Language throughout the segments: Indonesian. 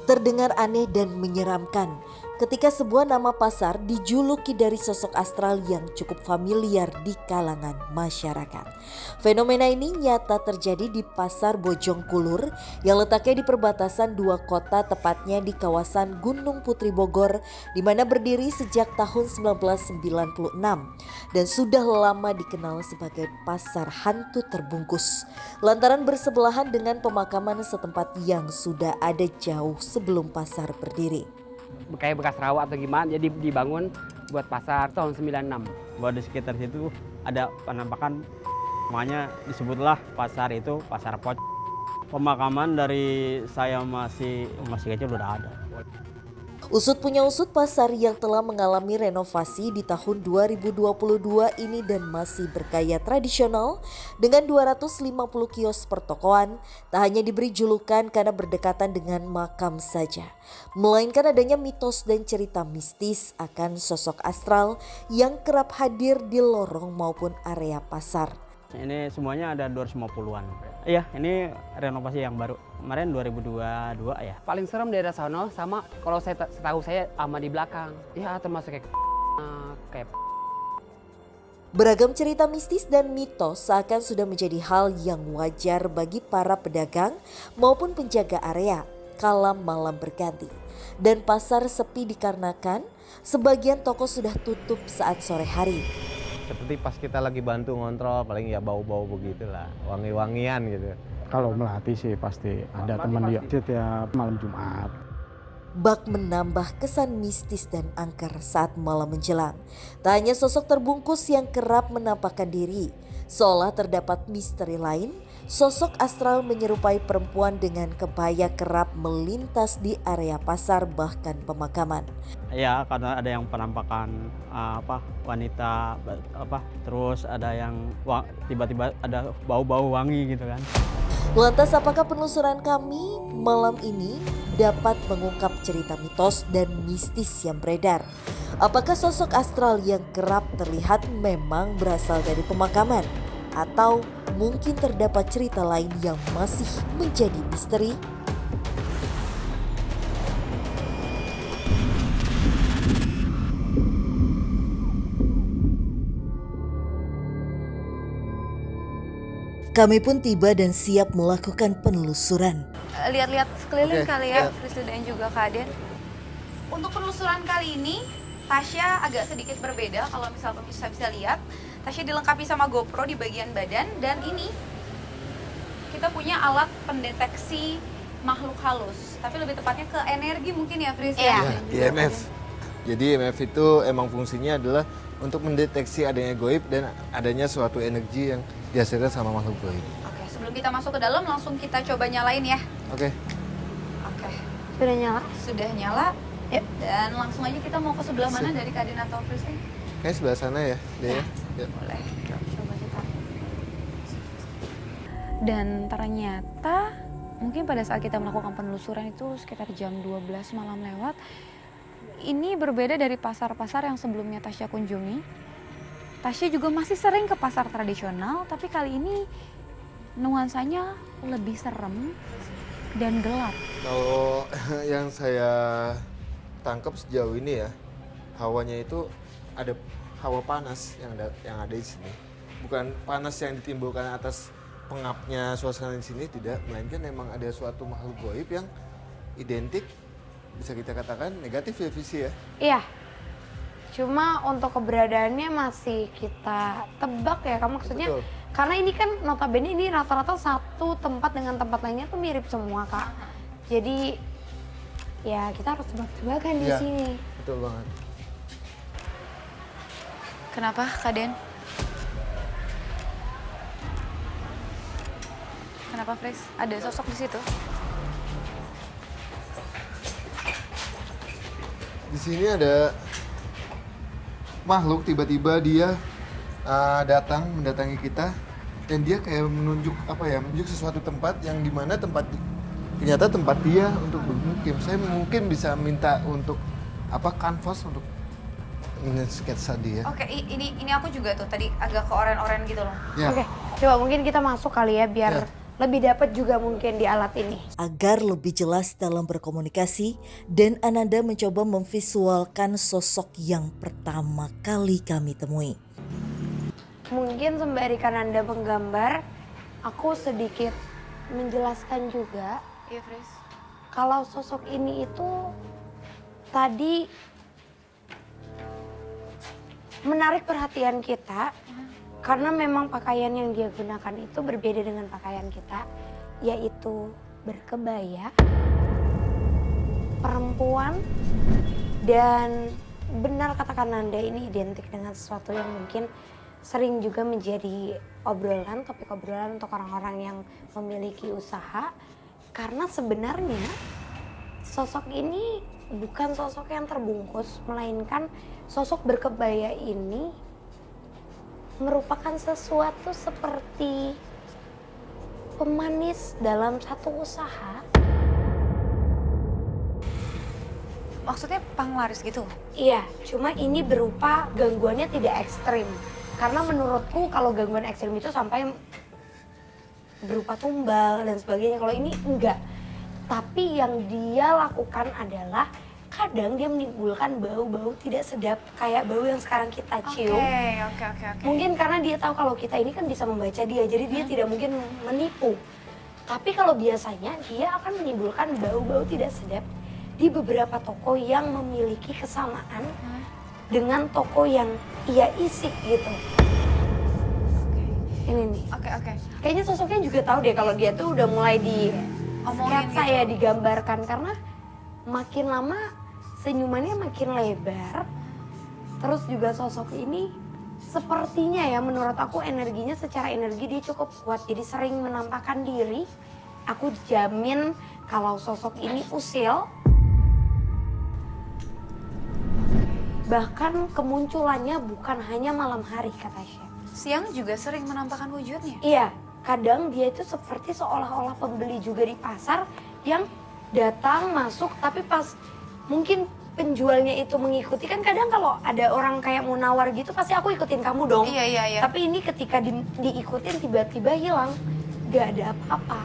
Terdengar aneh dan menyeramkan ketika sebuah nama pasar dijuluki dari sosok astral yang cukup familiar di kalangan masyarakat. Fenomena ini nyata terjadi di Pasar Bojongkulur yang letaknya di perbatasan dua kota, tepatnya di kawasan Gunung Putri Bogor, di mana berdiri sejak tahun 1996 dan sudah lama dikenal sebagai pasar hantu terbungkus lantaran bersebelahan dengan pemakaman setempat yang sudah ada jauh sebelum pasar berdiri. Kayak bekas rawa atau gimana, jadi dibangun buat pasar tahun 96. Bahwa di sekitar situ ada penampakan, makanya disebutlah pasar itu pasar pocong. Pemakaman dari saya masih kecil udah ada. Usut punya usut, pasar yang telah mengalami renovasi di tahun 2022 ini dan masih bergaya tradisional dengan 250 kios pertokoan tak hanya diberi julukan karena berdekatan dengan makam saja, melainkan adanya mitos dan cerita mistis akan sosok astral yang kerap hadir di lorong maupun area pasar. Ini semuanya ada 250-an. Iya, ini renovasi yang baru. Kemarin 2022 ya. Paling serem daerah sono sama kalau setahu saya ama di belakang. Ya termasuk kayak Beragam cerita mistis dan mitos seakan sudah menjadi hal yang wajar bagi para pedagang maupun penjaga area kala malam berganti. Dan pasar sepi dikarenakan sebagian toko sudah tutup saat sore hari. Seperti pas kita lagi bantu ngontrol, paling ya bau-bau begitulah, wangi-wangian gitu. Kalau Melati sih pasti ada teman dia setiap malam Jumat. Bak menambah kesan mistis dan angker saat malam menjelang. Tak hanya sosok terbungkus yang kerap menampakkan diri, seolah terdapat misteri lain. Sosok astral menyerupai perempuan dengan kebaya kerap melintas di area pasar bahkan pemakaman. Ya, karena ada yang penampakan wanita terus ada yang tiba-tiba ada bau-bau wangi gitu kan. Lantas apakah penelusuran kami malam ini dapat mengungkap cerita mitos dan mistis yang beredar? Apakah sosok astral yang kerap terlihat memang berasal dari pemakaman? Atau mungkin terdapat cerita lain yang masih menjadi misteri? Kami pun tiba dan siap melakukan penelusuran. Lihat-lihat sekeliling kali ya, ya. Frisda dan juga Kak Aden. Untuk penelusuran kali ini, Tasya agak sedikit berbeda. Kalau misal pemirsa bisa lihat, Tasya dilengkapi sama GoPro di bagian badan, dan ini kita punya alat pendeteksi makhluk halus, tapi lebih tepatnya ke energi mungkin ya, Fris? Ya, IMF. Jadi IMF itu emang fungsinya adalah untuk mendeteksi adanya goib dan adanya suatu energi yang dihasilkan sama makhluk goib. Oke, sebelum kita masuk ke dalam, langsung kita coba nyalain ya. Oke. Oke, Sudah nyala? sudah nyala. Yuk. Dan langsung aja kita mau ke sebelah mana dari Kak Aden atau Fris? Kayaknya sebelah sana ya, Dea. Ya. Boleh, coba kita. Dan ternyata mungkin pada saat kita melakukan penelusuran itu sekitar jam 12 malam lewat, ini berbeda dari pasar-pasar yang sebelumnya Tasya kunjungi. Tasya juga masih sering ke pasar tradisional, tapi kali ini nuansanya lebih serem dan gelap. Kalau yang saya tangkap sejauh ini ya, hawanya itu ada hawa panas yang ada di sini. Bukan panas yang ditimbulkan atas pengapnya suasana di sini, tidak, melainkan memang ada suatu makhluk gaib yang identik, bisa kita katakan negatif ya, Visi ya. Iya. Cuma untuk keberadaannya masih kita tebak ya, kamu maksudnya. Betul. Karena ini kan notabene ini rata-rata satu tempat dengan tempat lainnya tuh mirip semua, Kak. Jadi ya kita harus tebak-tebakan di Iya, sini. betul banget. Kenapa, Kak Den? Kenapa, Fris? Ada sosok di situ? Di sini ada makhluk, tiba-tiba dia mendatangi kita, dan dia kayak menunjuk sesuatu tempat yang dimana ternyata tempat dia untuk bermukim. Saya mungkin bisa minta untuk kanvas untuk sketsa dia. Oke, ini aku juga tuh tadi agak ke oren-oren gitu loh. Ya. Oke, coba mungkin kita masuk kali ya biar Ya. lebih dapat juga mungkin di alat ini. Agar lebih jelas dalam berkomunikasi, dan Ananda mencoba memvisualkan sosok yang pertama kali kami temui. Mungkin sembari Kananda menggambar, aku sedikit menjelaskan juga. Iya, Fris. Kalau sosok ini itu tadi menarik perhatian kita karena memang pakaian yang dia gunakan itu berbeda dengan pakaian kita, yaitu berkebaya, perempuan, dan benar kata Kananda ini identik dengan sesuatu yang mungkin sering juga menjadi obrolan, topik obrolan untuk orang-orang yang memiliki usaha. Karena sebenarnya sosok ini bukan sosok yang terbungkus, melainkan sosok berkebaya ini merupakan sesuatu seperti pemanis dalam satu usaha. Maksudnya panglaris gitu? Iya, cuma ini berupa gangguannya tidak ekstrim. Karena menurutku kalau gangguan ekstrim itu sampai berupa tumbal dan sebagainya. Kalau ini enggak. Tapi yang dia lakukan adalah kadang dia menimbulkan bau-bau tidak sedap kayak bau yang sekarang kita cium. Oke. Mungkin karena dia tahu kalau kita ini kan bisa membaca dia, jadi dia tidak mungkin menipu. Tapi kalau biasanya dia akan menimbulkan bau-bau tidak sedap di beberapa toko yang memiliki kesamaan dengan toko yang ia isi gitu. Ini nih. Oke. Kayaknya sosoknya juga tahu deh kalau dia tuh udah mulai di Omongin sketsa gitu. ya, digambarkan karena makin lama senyumannya makin lebar. Terus juga sosok ini sepertinya ya menurut aku energinya secara energi dia cukup kuat. Jadi sering menampakkan diri. Aku jamin kalau sosok ini usil. Bahkan kemunculannya bukan hanya malam hari kata Chef. Siang juga sering menampakkan wujudnya. Iya, kadang dia itu seperti seolah-olah pembeli juga di pasar yang datang masuk tapi pas mungkin penjualnya itu mengikuti, kan kadang kalau ada orang kayak mau nawar gitu pasti aku ikutin kamu dong. Iya. Tapi ini ketika diikutin tiba-tiba hilang, gak ada apa-apa.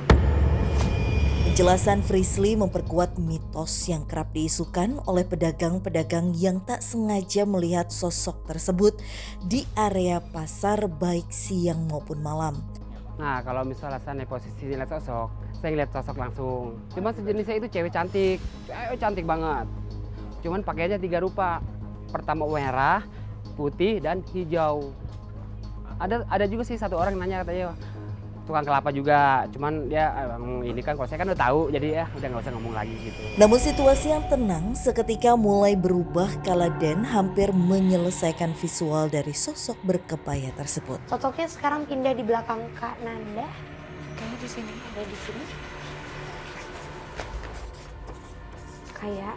Penjelasan Frisly memperkuat mitos yang kerap diisukan oleh pedagang-pedagang yang tak sengaja melihat sosok tersebut di area pasar baik siang maupun malam. Nah, kalau misalnya saya posisi lihat sosok, saya ngeliat sosok langsung. Cuma sejenisnya itu cewek cantik banget. Cuman pakaiannya 3 rupa. Pertama merah, putih, dan hijau. Ada juga sih satu orang nanya katanya tukang kelapa juga. Cuman dia ini kan kalau saya kan udah tahu, jadi ya udah nggak usah ngomong lagi gitu. Namun situasi yang tenang seketika mulai berubah kala Dan hampir menyelesaikan visual dari sosok berkebaya tersebut. Sosoknya sekarang pindah di belakang Kak Nanda. Kayaknya di sini. Ada di sini. Kayak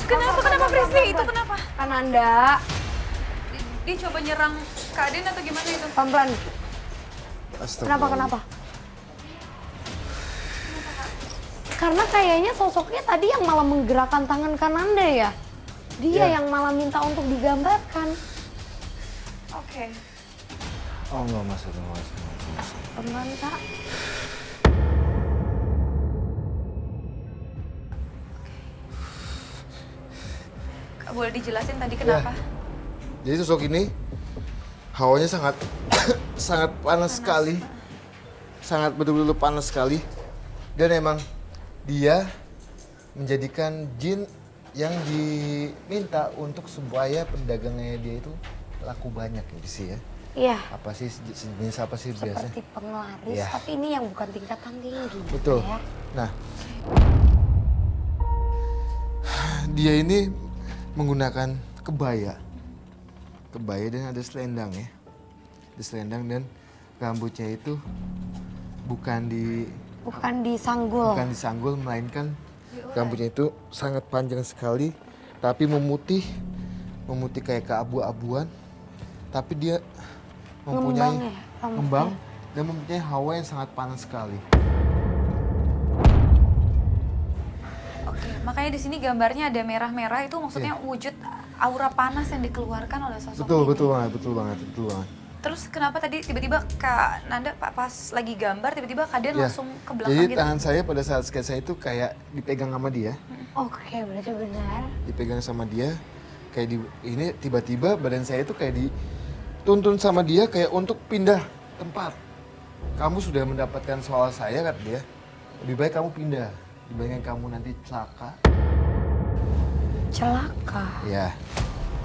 Kenapa Frisly? Itu kenapa? Kak Nanda, Dia coba nyerang Kak Aden atau gimana itu? pelan-pelan. Astagfirullah. Kenapa? Karena kayaknya sosoknya tadi yang malah menggerakkan tangan Kananda ya. Dia Ya. yang malah minta untuk digambarkan. Oke. Oh nggak masuk. Pelan, Kak. Kak, boleh dijelasin tadi kenapa? Jadi sosok ini hawanya sangat sangat panas sekali. Sangat betul-betul panas sekali. Dan emang dia menjadikan jin yang diminta untuk supaya pedagangnya dia itu laku banyak gitu sih ya. Iya, Apa sih jenis apa sih biasanya? seperti penglaris, Iya. tapi ini yang bukan tingkatan tinggi. Betul. Ya. Nah, dia ini menggunakan kebaya dan ada selendang ya. Ada selendang dan rambutnya itu bukan disanggul. disanggul melainkan rambutnya itu sangat panjang sekali tapi memutih kayak keabu-abuan, tapi dia mempunyai Ngembang ya, rambutnya. ngembang dan mempunyai hawa yang sangat panas sekali. Oke, makanya di sini gambarnya ada merah-merah itu maksudnya wujud aura panas yang dikeluarkan oleh sosok ini. Betul banget. Terus kenapa tadi tiba-tiba Kak Nanda pas lagi gambar tiba-tiba Kak Dian Ya. langsung ke belakang Jadi gitu? tangan saya pada saat sketsa itu kayak dipegang sama dia, Oke, berarti benar. dipegang sama dia, kayak ini tiba-tiba badan saya itu kayak dituntun sama dia kayak untuk pindah tempat. Kamu sudah mendapatkan soal saya kata dia, lebih baik kamu pindah dibandingkan kamu nanti celaka. Celaka. Ya,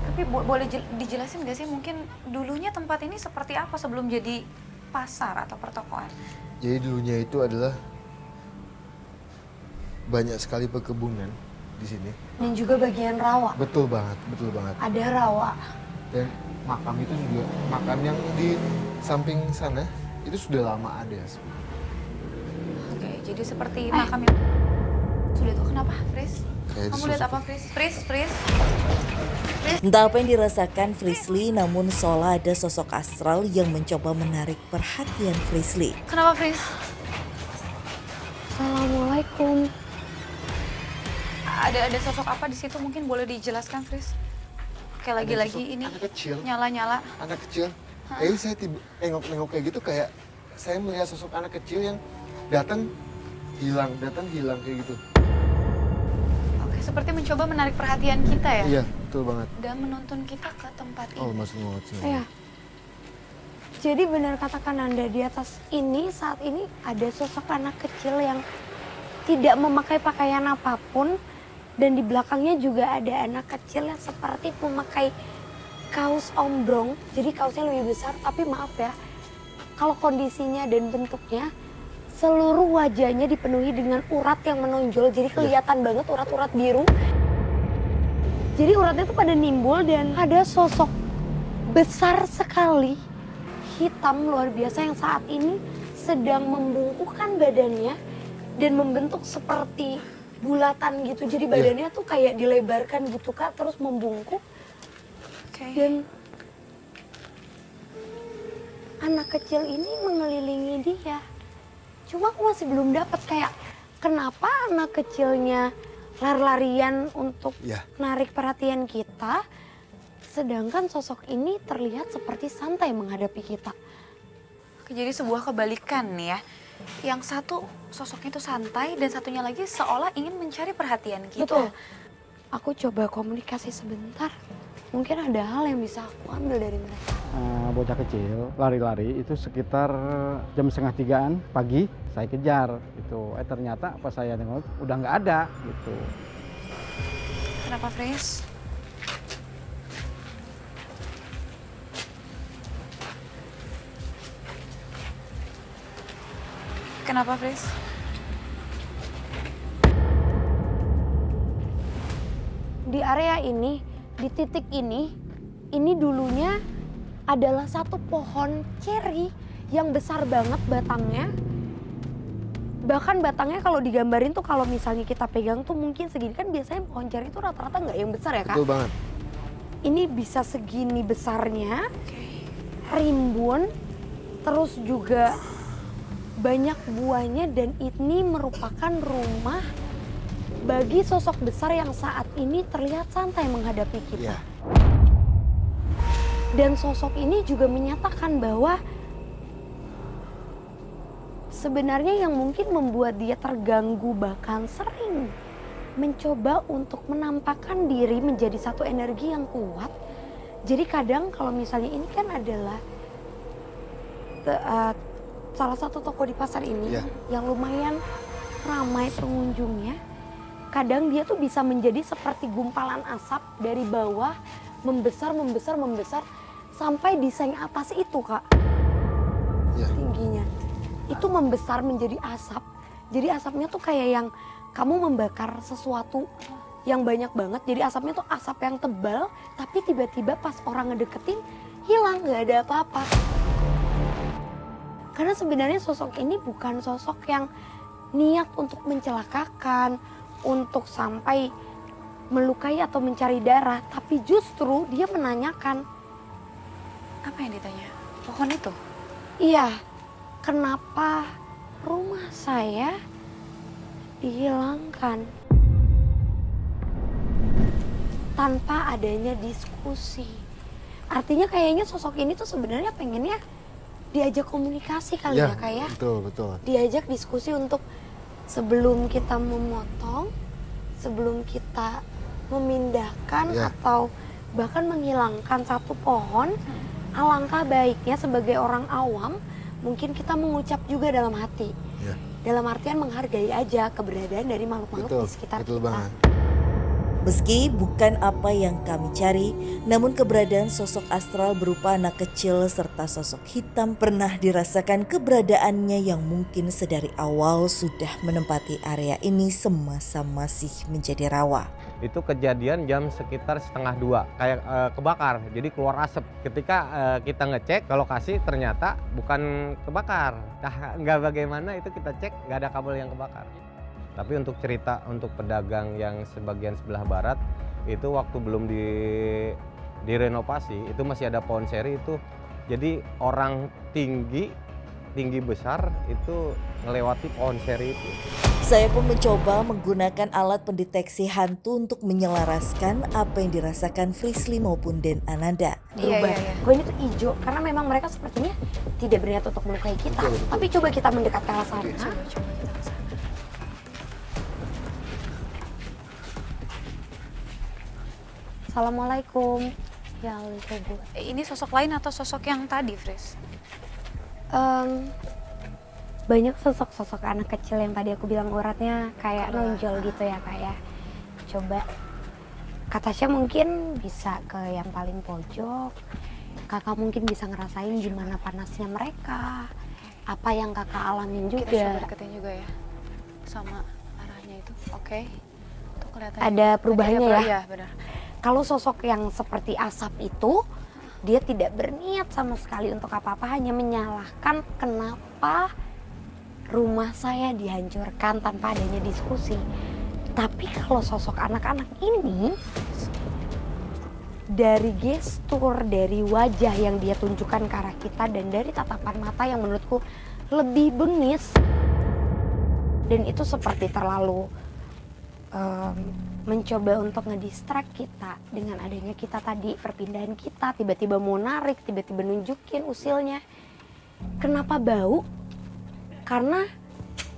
Tapi boleh dijelasin gak sih mungkin dulunya tempat ini seperti apa sebelum jadi pasar atau pertokoan? jadi dulunya itu adalah banyak sekali perkebunan di sini. Dan juga bagian rawa. Betul banget, betul banget. Ada rawa. Dan makam itu juga, makam yang di samping sana itu sudah lama ada sebenarnya. Oke, jadi seperti makam yang sudah tuh kenapa, Fris? Kayak Kamu lihat sosok- apa, Fris? Fris? Entah apa yang dirasakan Frisly, namun seolah ada sosok astral yang mencoba menarik perhatian Frisly. Kenapa, Fris? Assalamualaikum. Ada sosok apa di situ mungkin boleh dijelaskan, Fris? Kayak lagi-lagi sosok ini anak kecil. nyala-nyala. Anak kecil. Jadi saya nengok-nengok kayak gitu kayak saya melihat sosok anak kecil yang datang hilang kayak gitu. Oke, seperti mencoba menarik perhatian kita ya? Iya, betul banget. Dan menuntun kita ke tempat ini. Oh, maksud banget sih. Iya. Jadi benar katakan Anda, di atas ini saat ini ada sosok anak kecil yang tidak memakai pakaian apapun dan di belakangnya juga ada anak kecil yang seperti memakai kaos ombrong. Jadi kaosnya lebih besar, tapi maaf ya, kalau kondisinya dan bentuknya seluruh wajahnya dipenuhi dengan urat yang menonjol. Jadi kelihatan banget urat-urat biru. Jadi uratnya tuh pada nimbul dan ada sosok besar sekali hitam luar biasa yang saat ini sedang membungkukkan badannya dan membentuk seperti bulatan gitu. Jadi badannya tuh kayak dilebarkan gitu Kak, terus membungkuk. Oke. Dan anak kecil ini mengelilingi dia. Cuma aku masih belum dapat kayak kenapa anak kecilnya lari-larian untuk Iya. narik perhatian kita, sedangkan sosok ini terlihat seperti santai menghadapi kita. Oke, jadi sebuah kebalikan nih ya. Yang satu sosoknya itu santai dan satunya lagi seolah ingin mencari perhatian kita. Betul. Aku coba komunikasi sebentar. Mungkin ada hal yang bisa aku ambil dari mereka. Bocah kecil lari-lari itu sekitar jam 2:30 pagi saya kejar gitu. Ternyata pas saya nengok udah nggak ada gitu. Kenapa, Fris? Kenapa, Fris? Di area ini, di titik ini dulunya adalah satu pohon ceri yang besar banget batangnya. Bahkan batangnya kalau digambarin tuh kalau misalnya kita pegang tuh mungkin segini, kan biasanya pohon ceri itu rata-rata nggak yang besar ya Kak? Betul banget. Ini bisa segini besarnya, rimbun, terus juga banyak buahnya dan ini merupakan rumah bagi sosok besar yang saat ini terlihat santai menghadapi kita. Iya. Dan sosok ini juga menyatakan bahwa sebenarnya yang mungkin membuat dia terganggu bahkan sering mencoba untuk menampakkan diri menjadi satu energi yang kuat. Jadi kadang kalau misalnya ini kan adalah salah satu toko di pasar ini Iya. yang lumayan ramai pengunjungnya. Kadang dia tuh bisa menjadi seperti gumpalan asap dari bawah membesar sampai di seng atas itu Kak. Iya. Tingginya. Itu membesar menjadi asap. Jadi asapnya tuh kayak yang kamu membakar sesuatu yang banyak banget. Jadi asapnya tuh asap yang tebal, tapi tiba-tiba pas orang ngedeketin hilang, nggak ada apa-apa. Karena sebenarnya sosok ini bukan sosok yang niat untuk mencelakakan, untuk sampai melukai atau mencari darah, tapi justru dia menanyakan, Apa yang ditanya? Pohon itu? iya, kenapa rumah saya dihilangkan tanpa adanya diskusi. Artinya kayaknya sosok ini tuh sebenarnya pengennya diajak komunikasi kali ya Kak ya. Betul. Diajak diskusi untuk sebelum kita memotong, sebelum kita memindahkan atau bahkan menghilangkan satu pohon, alangkah baiknya sebagai orang awam mungkin kita mengucap juga dalam hati. Dalam artian menghargai aja keberadaan dari makhluk-makhluk di sekitar betul kita. banget. Meski bukan apa yang kami cari, namun keberadaan sosok astral berupa anak kecil serta sosok hitam pernah dirasakan keberadaannya yang mungkin sedari awal sudah menempati area ini semasa masih menjadi rawa. Itu kejadian jam sekitar 1:30, kayak kebakar, jadi keluar asap. Ketika kita ngecek ke lokasi ternyata bukan kebakar. Nah, nggak bagaimana itu kita cek nggak ada kabel yang kebakar. Tapi untuk cerita untuk pedagang yang sebagian sebelah barat itu waktu belum direnovasi itu masih ada pohon seri itu. Jadi orang tinggi besar itu melewati pohon seri itu. Saya pun mencoba menggunakan alat pendeteksi hantu untuk menyelaraskan apa yang dirasakan Frisly maupun Den Ananda. Berubah. Gue ini tuh hijau karena memang mereka sepertinya tidak berniat untuk melukai kita. Tapi coba kita mendekat ke arah sana. Coba kita ke sana. Assalamualaikum. Ya Allah. Ini sosok lain atau sosok yang tadi, Fris? Banyak sosok-sosok anak kecil yang tadi aku bilang uratnya kayak nonjol gitu ya Kak ya. Coba Kak Tasya mungkin bisa ke yang paling pojok. Kakak mungkin bisa ngerasain gimana panasnya mereka. Apa yang Kakak alamin juga. Kita coba deketin juga ya sama arahnya itu. Oke. Tuh kelihatan. Ada perubahannya ya? Iya, benar. Kalau sosok yang seperti asap itu, dia tidak berniat sama sekali untuk apa-apa, hanya menyalahkan kenapa rumah saya dihancurkan tanpa adanya diskusi. Tapi kalau sosok anak-anak ini, dari gestur, dari wajah yang dia tunjukkan ke arah kita, dan dari tatapan mata yang menurutku lebih bengis, dan itu seperti terlalu mencoba untuk ngedistract kita dengan adanya kita tadi perpindahan kita, tiba-tiba mau narik, tiba-tiba nunjukin usilnya. Kenapa bau? Karena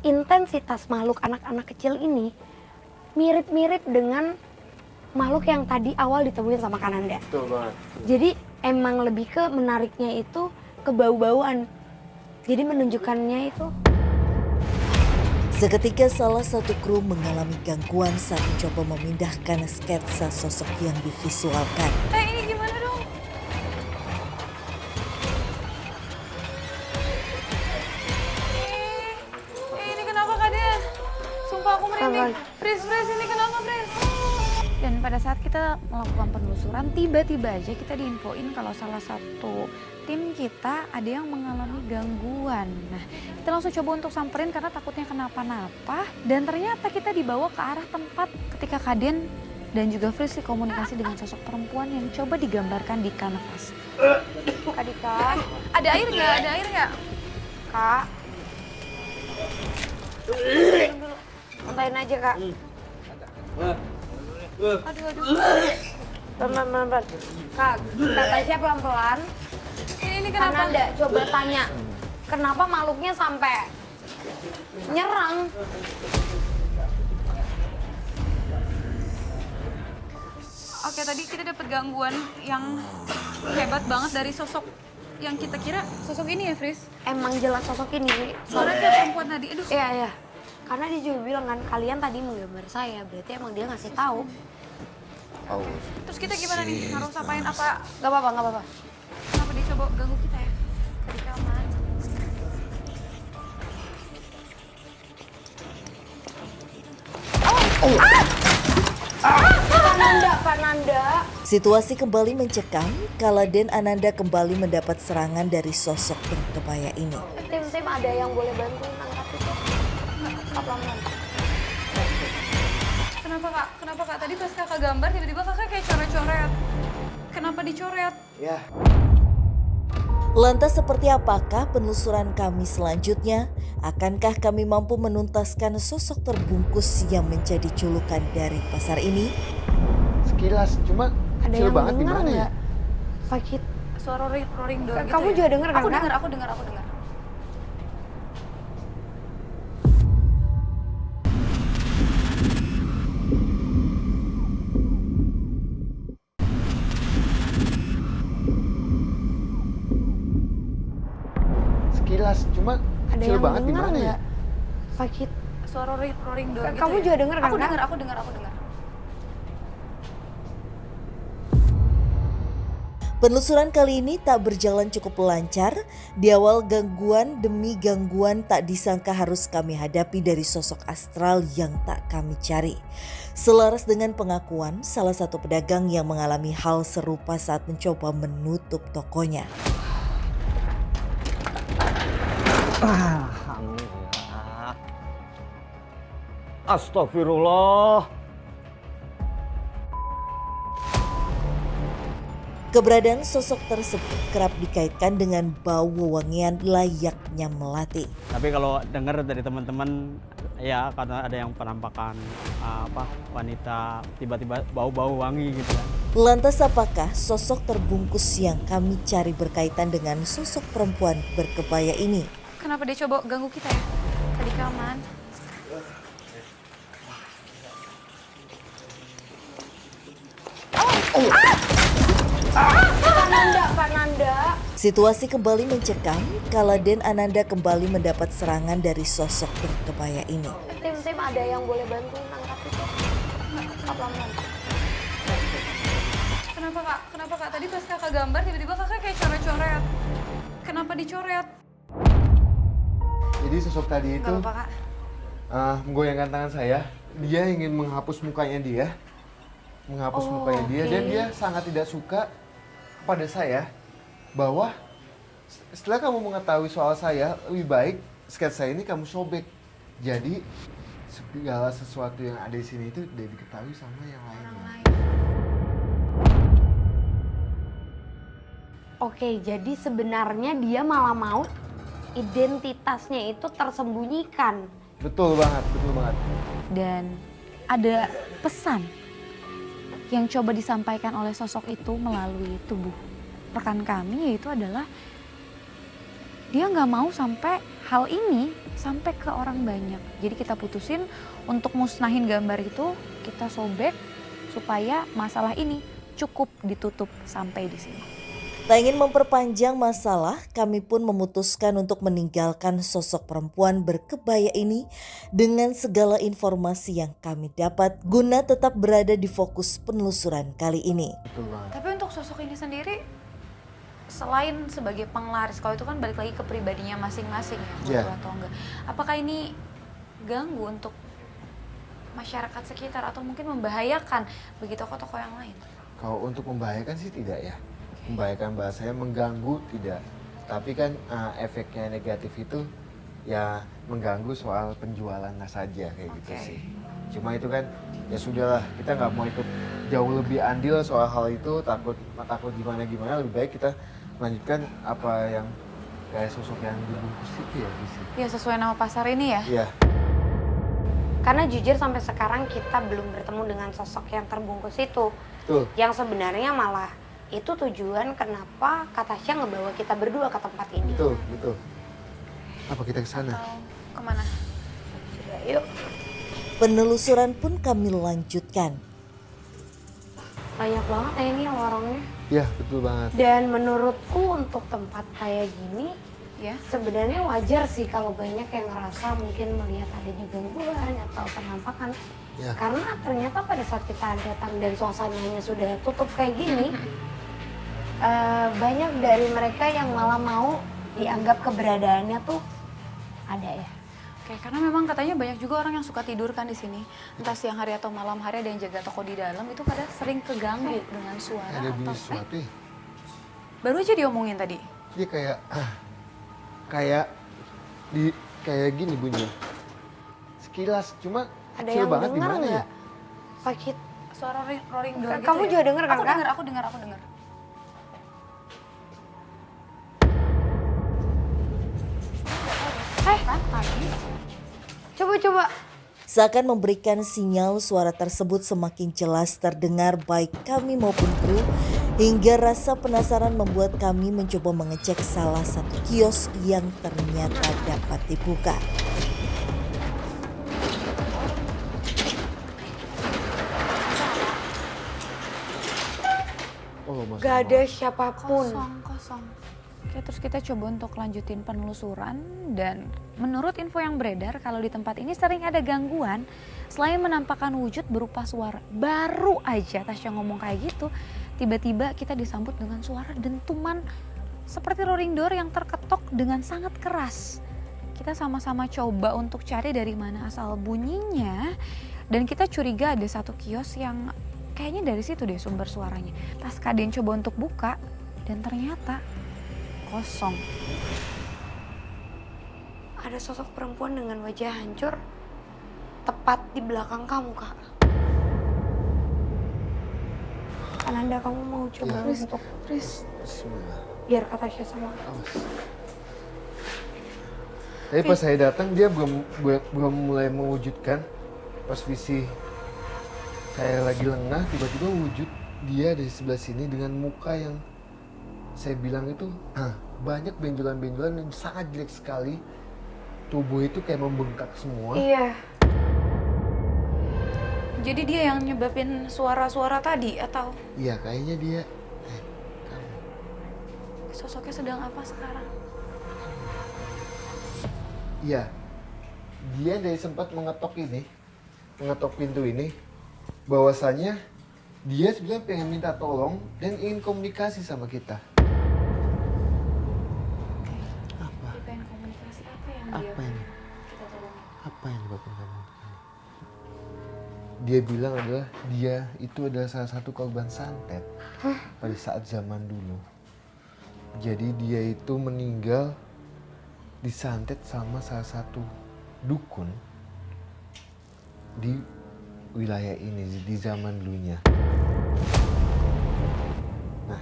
intensitas makhluk anak-anak kecil ini mirip-mirip dengan makhluk yang tadi awal ditemuin sama Kananda. Betul banget. Jadi emang lebih ke menariknya itu ke bau-bauan. Jadi menunjukkannya itu. Seketika salah satu kru mengalami gangguan saat mencoba memindahkan sketsa sosok yang divisualkan. Ini gimana dong? Ini kenapa Kak Den? Sumpah aku merinding. Pris, ini kenapa Pris? Dan pada saat kita melakukan penelusuran, tiba-tiba aja kita diinfoin kalau salah satu tim kita ada yang mengalami gangguan. Nah, kita langsung coba untuk samperin karena takutnya kenapa-napa. Dan ternyata kita dibawa ke arah tempat ketika Kaden dan juga Fris komunikasi dengan sosok perempuan yang coba digambarkan di kanvas. Kak Dika, Ada air nggak? Ada air nggak? Kak. Montain aja Kak. Aduh. Pelan-pelan. Kak, Kak Tasya pelan-pelan. Ini Karena kenapa? Anda coba tanya, kenapa makhluknya sampai nyerang? Oke, tadi kita dapat gangguan yang hebat banget dari sosok yang kita kira sosok ini ya, Fris? Emang jelas sosok ini. Suara kayak perempuan tadi. Aduh. Iya. Karena dia juga bilang kan, kalian tadi menggambar saya, berarti emang dia ngasih tahu. Terus kita gimana nih? Harus apain apa? Gak apa-apa. Kenapa dia coba ganggu kita ya? Tadi kaman. Pananda. Situasi kembali mencekam kala Den Ananda kembali mendapat serangan dari sosok berkebaya ini. Tim ada yang boleh bantuin angkat itu? Pelan-pelan. Kenapa kak? Tadi pas kakak gambar tiba-tiba kakak kayak coret-coret. Kenapa dicoret? Ya. Lantas seperti apakah penelusuran kami selanjutnya? Akankah kami mampu menuntaskan sosok terbungkus yang menjadi julukan dari pasar ini? Sekilas, cuma Ada kecil yang banget dengar gimana ya? nggak? Fakit, Suara roaring door gitu kamu ya? juga denger kan? Aku Kak? dengar, aku dengar, aku dengar. Sekilas, cuma Ada kecil yang banget di denger mana ya? nggak? Fakit, Suara roaring door gitu kamu ya? juga denger kan? Aku Kak? dengar, aku dengar, aku dengar. Penelusuran kali ini tak berjalan cukup lancar. Di awal gangguan demi gangguan tak disangka harus kami hadapi dari sosok astral yang tak kami cari. Selaras dengan pengakuan salah satu pedagang yang mengalami hal serupa saat mencoba menutup tokonya. Alhamdulillah. Astagfirullah. Keberadaan sosok tersebut kerap dikaitkan dengan bau wewangian layaknya melati. Tapi kalau dengar dari teman-teman ya karena ada yang penampakan wanita tiba-tiba bau-bau wangi gitu kan. Lantas apakah sosok terbungkus yang kami cari berkaitan dengan sosok perempuan berkebaya ini? Kenapa dia coba ganggu kita ya? Tadi keaman. Pananda. Situasi kembali mencekam kala Den Ananda kembali mendapat serangan dari sosok berkebaya ini. Tim ada yang boleh bantu nangkap itu? Pelan-pelan. Kenapa kak? Tadi pas kakak gambar tiba-tiba kakak kayak coret-coret. Kenapa dicoret? Jadi sosok tadi itu Gak apa-apa kak. menggoyangkan tangan saya. Dia ingin menghapus mukanya dia. Mukanya dia. Dan dia sangat tidak suka kepada saya bahwa setelah kamu mengetahui soal saya, lebih baik sketsa ini kamu sobek. Jadi segala sesuatu yang ada di sini itu tidak diketahui sama yang lainnya. Oke, jadi sebenarnya dia malah mau identitasnya itu tersembunyikan. Betul banget, betul banget. Dan ada pesan yang coba disampaikan oleh sosok itu melalui tubuh rekan kami, yaitu adalah dia nggak mau sampai hal ini sampai ke orang banyak. Jadi kita putusin untuk musnahin gambar itu, kita sobek supaya masalah ini cukup ditutup sampai di sini. Tak ingin memperpanjang masalah, kami pun memutuskan untuk meninggalkan sosok perempuan berkebaya ini dengan segala informasi yang kami dapat guna tetap berada di fokus penelusuran kali ini. Betul banget. Tapi untuk sosok ini sendiri, selain sebagai penglaris, kalau itu kan balik lagi ke pribadinya masing-masing ya, Yeah. atau enggak. Apakah ini ganggu untuk masyarakat sekitar atau mungkin membahayakan bagi tokoh-tokoh yang lain? Kalau untuk membahayakan sih tidak ya. Membahayakan bahasanya, mengganggu tidak. Tapi kan efeknya negatif itu ya mengganggu soal penjualan saja kayak gitu sih. Cuma itu kan ya sudahlah, kita nggak mau ikut jauh lebih andil soal hal itu, takut gimana, lebih baik kita lanjutkan apa yang kayak sosok yang dibungkus itu ya di sini. Ya sesuai nama pasar ini ya. Iya. Karena jujur sampai sekarang kita belum bertemu dengan sosok yang terbungkus itu. Betul. Yang sebenarnya malah itu tujuan kenapa Kak Tasya ngebawa kita berdua ke tempat ini. Betul, betul. Apa kita ke sana? Atau kemana? Sudah, yuk. Penelusuran pun kami lanjutkan. Banyak banget ya ini lorongnya. Iya, betul banget. Dan menurutku untuk tempat kayak gini, Ya. sebenarnya wajar sih kalau banyak yang ngerasa mungkin melihat adanya gangguan atau penampakan. Ya. Karena ternyata pada saat kita datang dan suasananya sudah tutup kayak gini, banyak dari mereka yang malah mau dianggap keberadaannya tuh ada ya. Oke, karena memang katanya banyak juga orang yang suka tidur kan di sini. Entah siang hari atau malam hari, ada yang jaga toko di dalam, itu kadang sering keganggu dengan suara Ada bunyi atau sesuatu ya. baru aja diomongin tadi. Dia kayak gini bunyinya. Sekilas, cuma Ada kecil yang banget di dengar mana ya? nggak? Fakit. Suara roaring door gitu Kamu ya? juga denger kan, Aku Kak? dengar, aku dengar. Kan tadi. Coba. Seakan memberikan sinyal suara tersebut semakin jelas terdengar baik kami maupun kru, hingga rasa penasaran membuat kami mencoba mengecek salah satu kios yang ternyata dapat dibuka. Oh, Mas. Gak ada siapapun. Kosong. Oke, terus kita coba untuk lanjutin penelusuran dan menurut info yang beredar kalau di tempat ini sering ada gangguan selain menampakkan wujud berupa suara. Baru aja Tasya ngomong kayak gitu, tiba-tiba kita disambut dengan suara dentuman seperti rolling door yang terketok dengan sangat keras. Kita sama-sama coba untuk cari dari mana asal bunyinya dan kita curiga ada satu kios yang kayaknya dari situ deh sumber suaranya. Pas Kaden coba untuk buka dan ternyata kosong. Ada sosok perempuan dengan wajah hancur tepat di belakang kamu, Kak. Ananda, kamu mau coba untuk Bismillah. biar Kak Tasya sama Awas. Tapi pas saya datang dia belum mulai mewujudkan. Pas visi saya lagi lengah, tiba-tiba wujud dia dari sebelah sini dengan muka yang saya bilang itu banyak benjolan-benjolan yang sangat jelek sekali. Tubuh itu kayak membengkak semua. Iya. Jadi dia yang nyebabin suara-suara tadi atau Iya, kayaknya dia. Kamu. sosoknya sedang apa sekarang? Iya. Dia dari sempat mengetok pintu ini. Bahwasanya dia sebenarnya pengen minta tolong dan ingin komunikasi sama kita. Apa? Dia pengen komunikasi apa yang Apa dia ini? kita tolong? Apa yang dilakukan kamu? Dia bilang adalah dia itu adalah salah satu korban santet pada saat zaman dulu. Jadi dia itu meninggal disantet sama salah satu dukun di wilayah ini di zaman dulunya. Nah,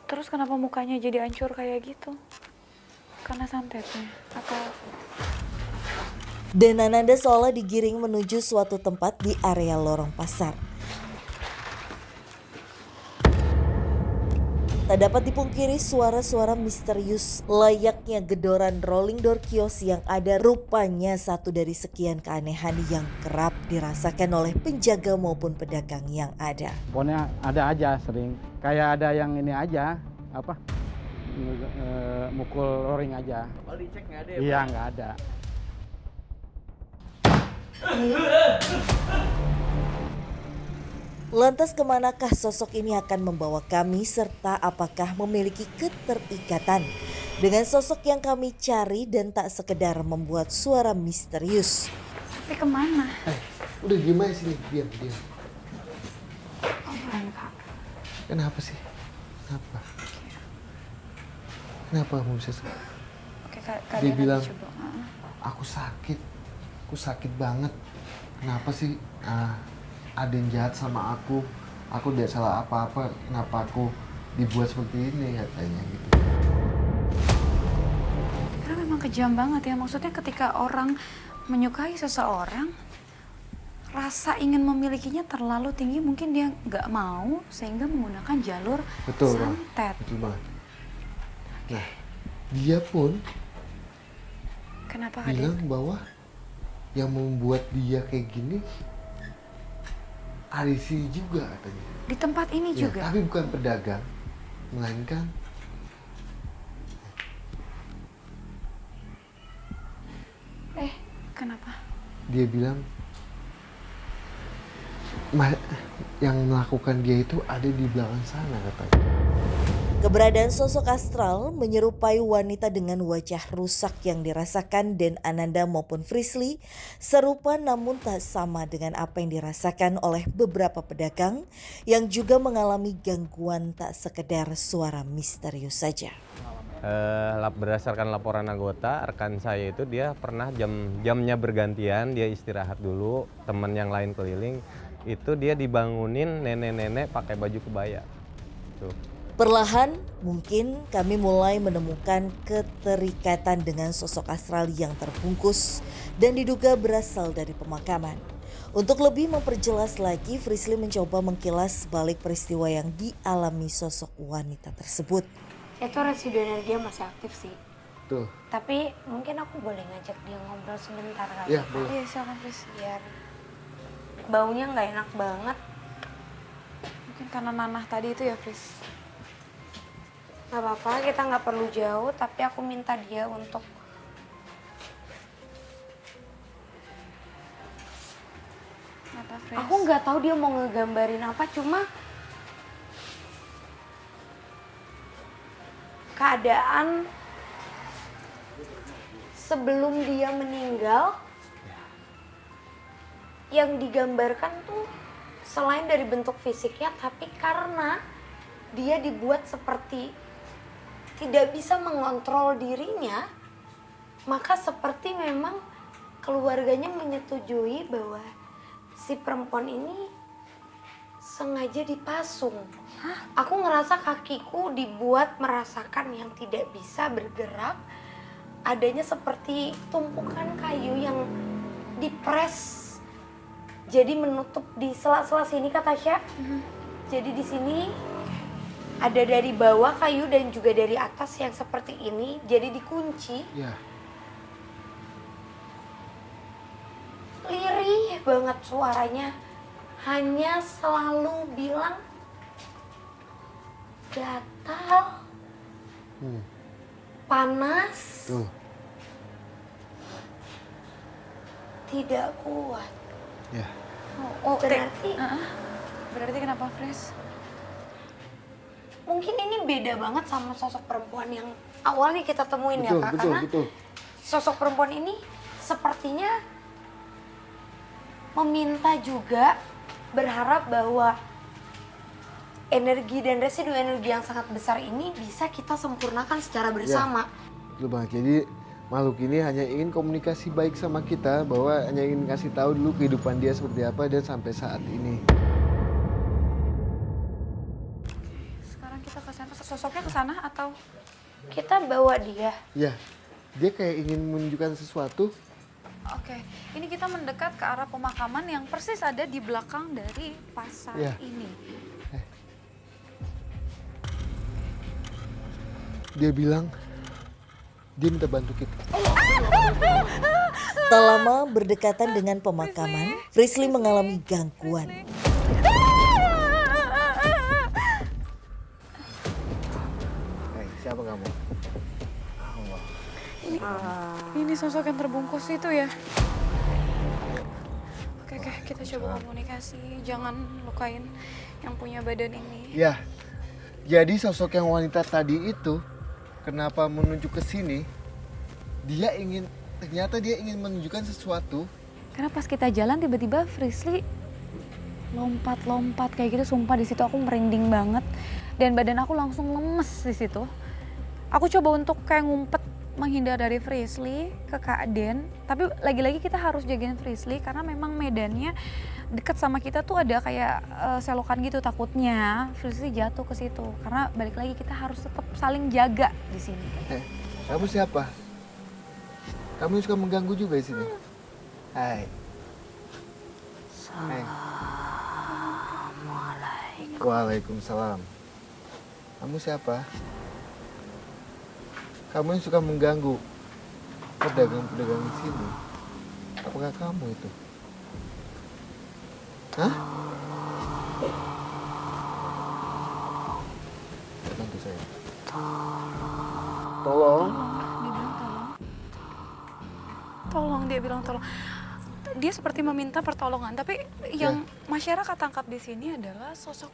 Terus kenapa mukanya jadi hancur kayak gitu? Karena santetnya atau Dan Ananda seolah digiring menuju suatu tempat di area lorong pasar. Tak dapat dipungkiri suara-suara misterius layaknya gedoran rolling door kios yang ada rupanya satu dari sekian keanehan yang kerap dirasakan oleh penjaga maupun pedagang yang ada. Pokoknya ada aja sering. Kayak ada yang ini aja, mukul roring aja. Kalau dicek nggak ada ya? Iya, nggak ada. Lantas kemanakah sosok ini akan membawa kami serta apakah memiliki keterikatan dengan sosok yang kami cari dan tak sekedar membuat suara misterius. tapi kemana? udah gimana sini? Diam. Oh, Kak. Kenapa sih? Kenapa kamu bisa Oke, Kak, Dia bilang, coba. aku sakit banget. Kenapa sih ada yang jahat sama aku tidak salah apa-apa, kenapa aku dibuat seperti ini katanya gitu. Karena memang kejam banget ya, maksudnya ketika orang menyukai seseorang, rasa ingin memilikinya terlalu tinggi, mungkin dia nggak mau sehingga menggunakan jalur Betul, Bang. santet. Betul banget. Nah, dia pun Kenapa Kak bilang Den? bahwa yang membuat dia kayak gini ada di sini juga katanya. Di tempat ini Ya, juga? tapi bukan pedagang, melainkan Kenapa? dia bilang yang melakukan dia itu ada di belakang sana katanya. Keberadaan sosok astral menyerupai wanita dengan wajah rusak yang dirasakan dan Ananda maupun Frisly serupa namun tak sama dengan apa yang dirasakan oleh beberapa pedagang yang juga mengalami gangguan tak sekedar suara misterius saja. Berdasarkan laporan anggota, rekan saya itu dia pernah jamnya bergantian, dia istirahat dulu, teman yang lain keliling, itu dia dibangunin nenek-nenek pakai baju kebaya. Tuh. Perlahan mungkin kami mulai menemukan keterikatan dengan sosok astral yang terbungkus dan diduga berasal dari pemakaman. Untuk lebih memperjelas lagi, Frisly mencoba mengkilas balik peristiwa yang dialami sosok wanita tersebut. Itu residu energinya masih aktif sih. Tuh. Tapi mungkin aku boleh ngajak dia ngobrol sebentar kali. Iya, boleh. Iya, silakan Fris. Biar baunya nggak enak banget. Mungkin karena nanah tadi itu ya, Fris. Gak apa-apa, kita nggak perlu jauh, tapi aku minta dia untuk Apa, Fris? aku nggak tahu dia mau ngegambarin apa, cuma keadaan sebelum dia meninggal yang digambarkan tuh selain dari bentuk fisiknya, tapi karena dia dibuat seperti tidak bisa mengontrol dirinya, maka seperti memang keluarganya menyetujui bahwa si perempuan ini sengaja dipasung. Aku ngerasa kakiku dibuat merasakan yang tidak bisa bergerak, adanya seperti tumpukan kayu yang dipres, jadi menutup di sela-sela sini, Kak Tasya. Jadi di sini ada dari bawah kayu dan juga dari atas yang seperti ini, jadi dikunci. Ya. Lirih banget suaranya, hanya selalu bilang gatal, panas, Tuh. tidak kuat. Ya. Oh, berarti Berarti kenapa, Fris? mungkin ini beda banget sama sosok perempuan yang awalnya kita temuin ya, Betul, Kak. betul, Karena betul. sosok perempuan ini sepertinya meminta juga, berharap bahwa energi dan residu energi yang sangat besar ini bisa kita sempurnakan secara bersama. Betul banget. Jadi makhluk ini hanya ingin komunikasi baik sama kita, bahwa hanya ingin kasih tahu dulu kehidupan dia seperti apa dan sampai saat ini. Sekarang kita ke sana, sosoknya ke sana atau Kita bawa dia. Ya, dia kayak ingin menunjukkan sesuatu. Oke, ini kita mendekat ke arah pemakaman yang persis ada di belakang dari pasar Iya. ini. Dia bilang dia minta bantu kita. Tak lama berdekatan dengan pemakaman, Frisly mengalami gangguan. Hey, siapa kamu? Ini sosok yang terbungkus itu ya. Oke, kita coba komunikasi, jangan lukain yang punya badan ini. Ya, jadi sosok yang wanita tadi itu kenapa menunjuk ke sini? Ternyata dia ingin menunjukkan sesuatu. Karena pas kita jalan tiba-tiba Frisly lompat-lompat kayak gitu, sumpah di situ aku merinding banget dan badan aku langsung lemes di situ. Aku coba untuk kayak ngumpet menghindar dari Frisly ke Kak Den, tapi lagi-lagi kita harus jagain Frisly karena memang medannya deket sama kita tuh ada kayak selokan gitu, takutnya Frisly jatuh ke situ. Karena balik lagi kita harus tetap saling jaga di sini. Kamu siapa? Kamu suka mengganggu juga di sini. Hai. Assalamualaikum. Waalaikumsalam. Kamu siapa? Kamu yang suka mengganggu pedagang-pedagang di sini. Apakah kamu itu? Hah? Bantu saya. Tolong. Dia bilang tolong. Dia seperti meminta pertolongan, tapi yang masyarakat tangkap di sini adalah sosok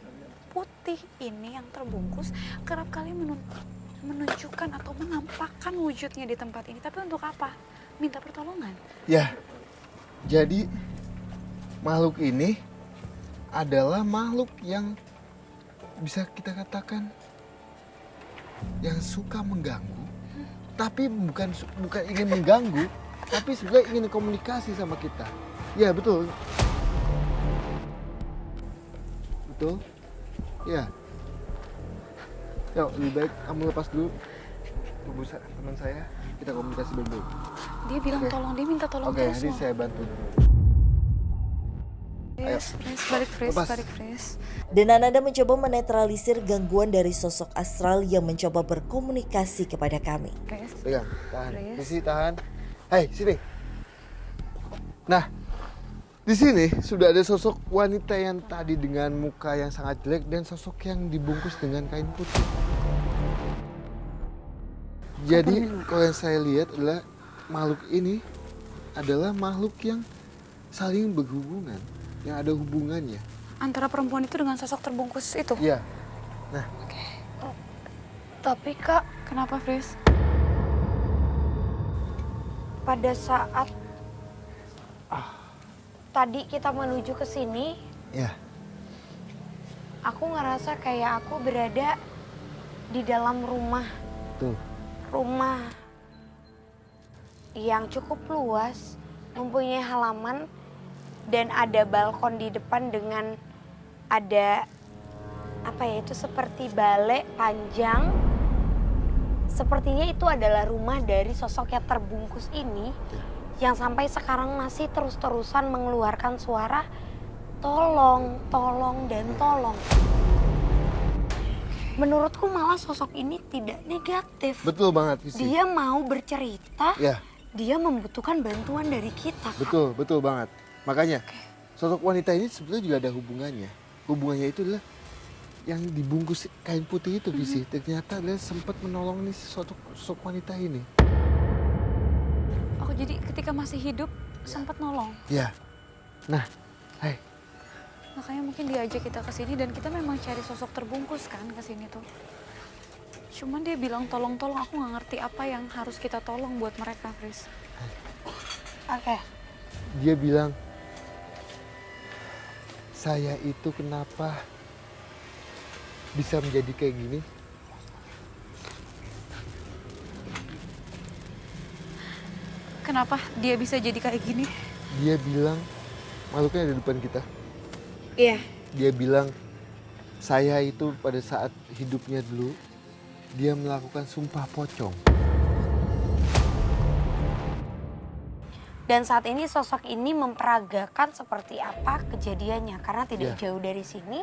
putih ini yang terbungkus kerap kali menunjukkan atau menampakkan wujudnya di tempat ini. Tapi untuk apa? Minta pertolongan. Ya, jadi makhluk ini adalah makhluk yang bisa kita katakan yang suka mengganggu, tapi bukan ingin mengganggu, tapi sebenarnya ingin komunikasi sama kita. Ya, betul. Betul? Ya. Yuk, lebih baik kamu lepas dulu tubuh teman saya, kita komunikasi baik-baik. Dia bilang Oke. tolong, dia minta tolong Oke, terus nanti loh. saya bantu. Fris, balik Fris, Lepas. balik Fris. Dan Ananda mencoba menetralisir gangguan dari sosok astral yang mencoba berkomunikasi kepada kami. Fris. Pegang, tahan. Chris. Di sini tahan. Hai, sini. Nah, di sini sudah ada sosok wanita yang tadi dengan muka yang sangat jelek dan sosok yang dibungkus dengan kain putih. Jadi kalau yang saya lihat adalah makhluk ini adalah makhluk yang saling berhubungan, yang ada hubungannya. Antara perempuan itu dengan sosok terbungkus itu? Iya. Tapi Kak, Kenapa Fris? pada saat tadi kita menuju ke sini, Iya. aku ngerasa kayak aku berada di dalam rumah. Tuh. Rumah yang cukup luas, mempunyai halaman, dan ada balkon di depan dengan ada apa ya, itu seperti balai panjang. Sepertinya itu adalah rumah dari sosok yang terbungkus ini yang sampai sekarang masih terus-terusan mengeluarkan suara tolong, tolong, dan tolong. Menurutku malah sosok ini tidak negatif. Betul banget, Visi. Dia mau bercerita, Ya, dia membutuhkan bantuan dari kita. Kak. betul banget. Makanya sosok wanita ini sebetulnya juga ada hubungannya. Hubungannya itu adalah yang dibungkus kain putih itu, Visi. Ternyata dia sempat menolong nih sosok wanita ini. Oh jadi ketika masih hidup sempat nolong. Ya. Nah, hai. Makanya mungkin dia ajak kita ke sini dan kita memang cari sosok terbungkus kan ke sini tuh. Cuman dia bilang tolong-tolong, aku nggak ngerti apa yang harus kita tolong buat mereka, Fris. Oke. Dia bilang, saya itu kenapa bisa menjadi kayak gini? Kenapa dia bisa jadi kayak gini? Dia bilang, makhluknya ada di depan kita. Iya. Dia bilang, saya itu pada saat hidupnya dulu, dia melakukan sumpah pocong. Dan saat ini sosok ini memperagakan seperti apa kejadiannya. Karena tidak Ya. jauh dari sini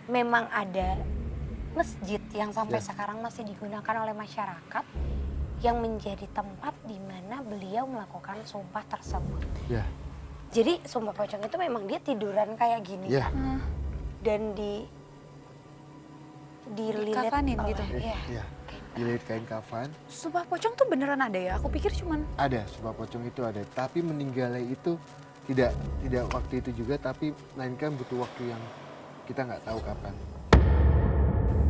memang ada masjid yang sampai Ya. sekarang masih digunakan oleh masyarakat yang menjadi tempat di mana beliau melakukan sumpah tersebut. Ya, Jadi sumpah pocong itu memang dia tiduran kayak gini ya. kan. Dan dililit Dikafanin oleh- gitu? Iya. Ya. Dililit kain kafan, Sumpah pocong tuh beneran ada ya? Aku pikir cuman ada sumpah pocong itu ada. Tapi meninggalnya itu tidak waktu itu juga, tapi melainkan butuh waktu yang kita nggak tahu kapan.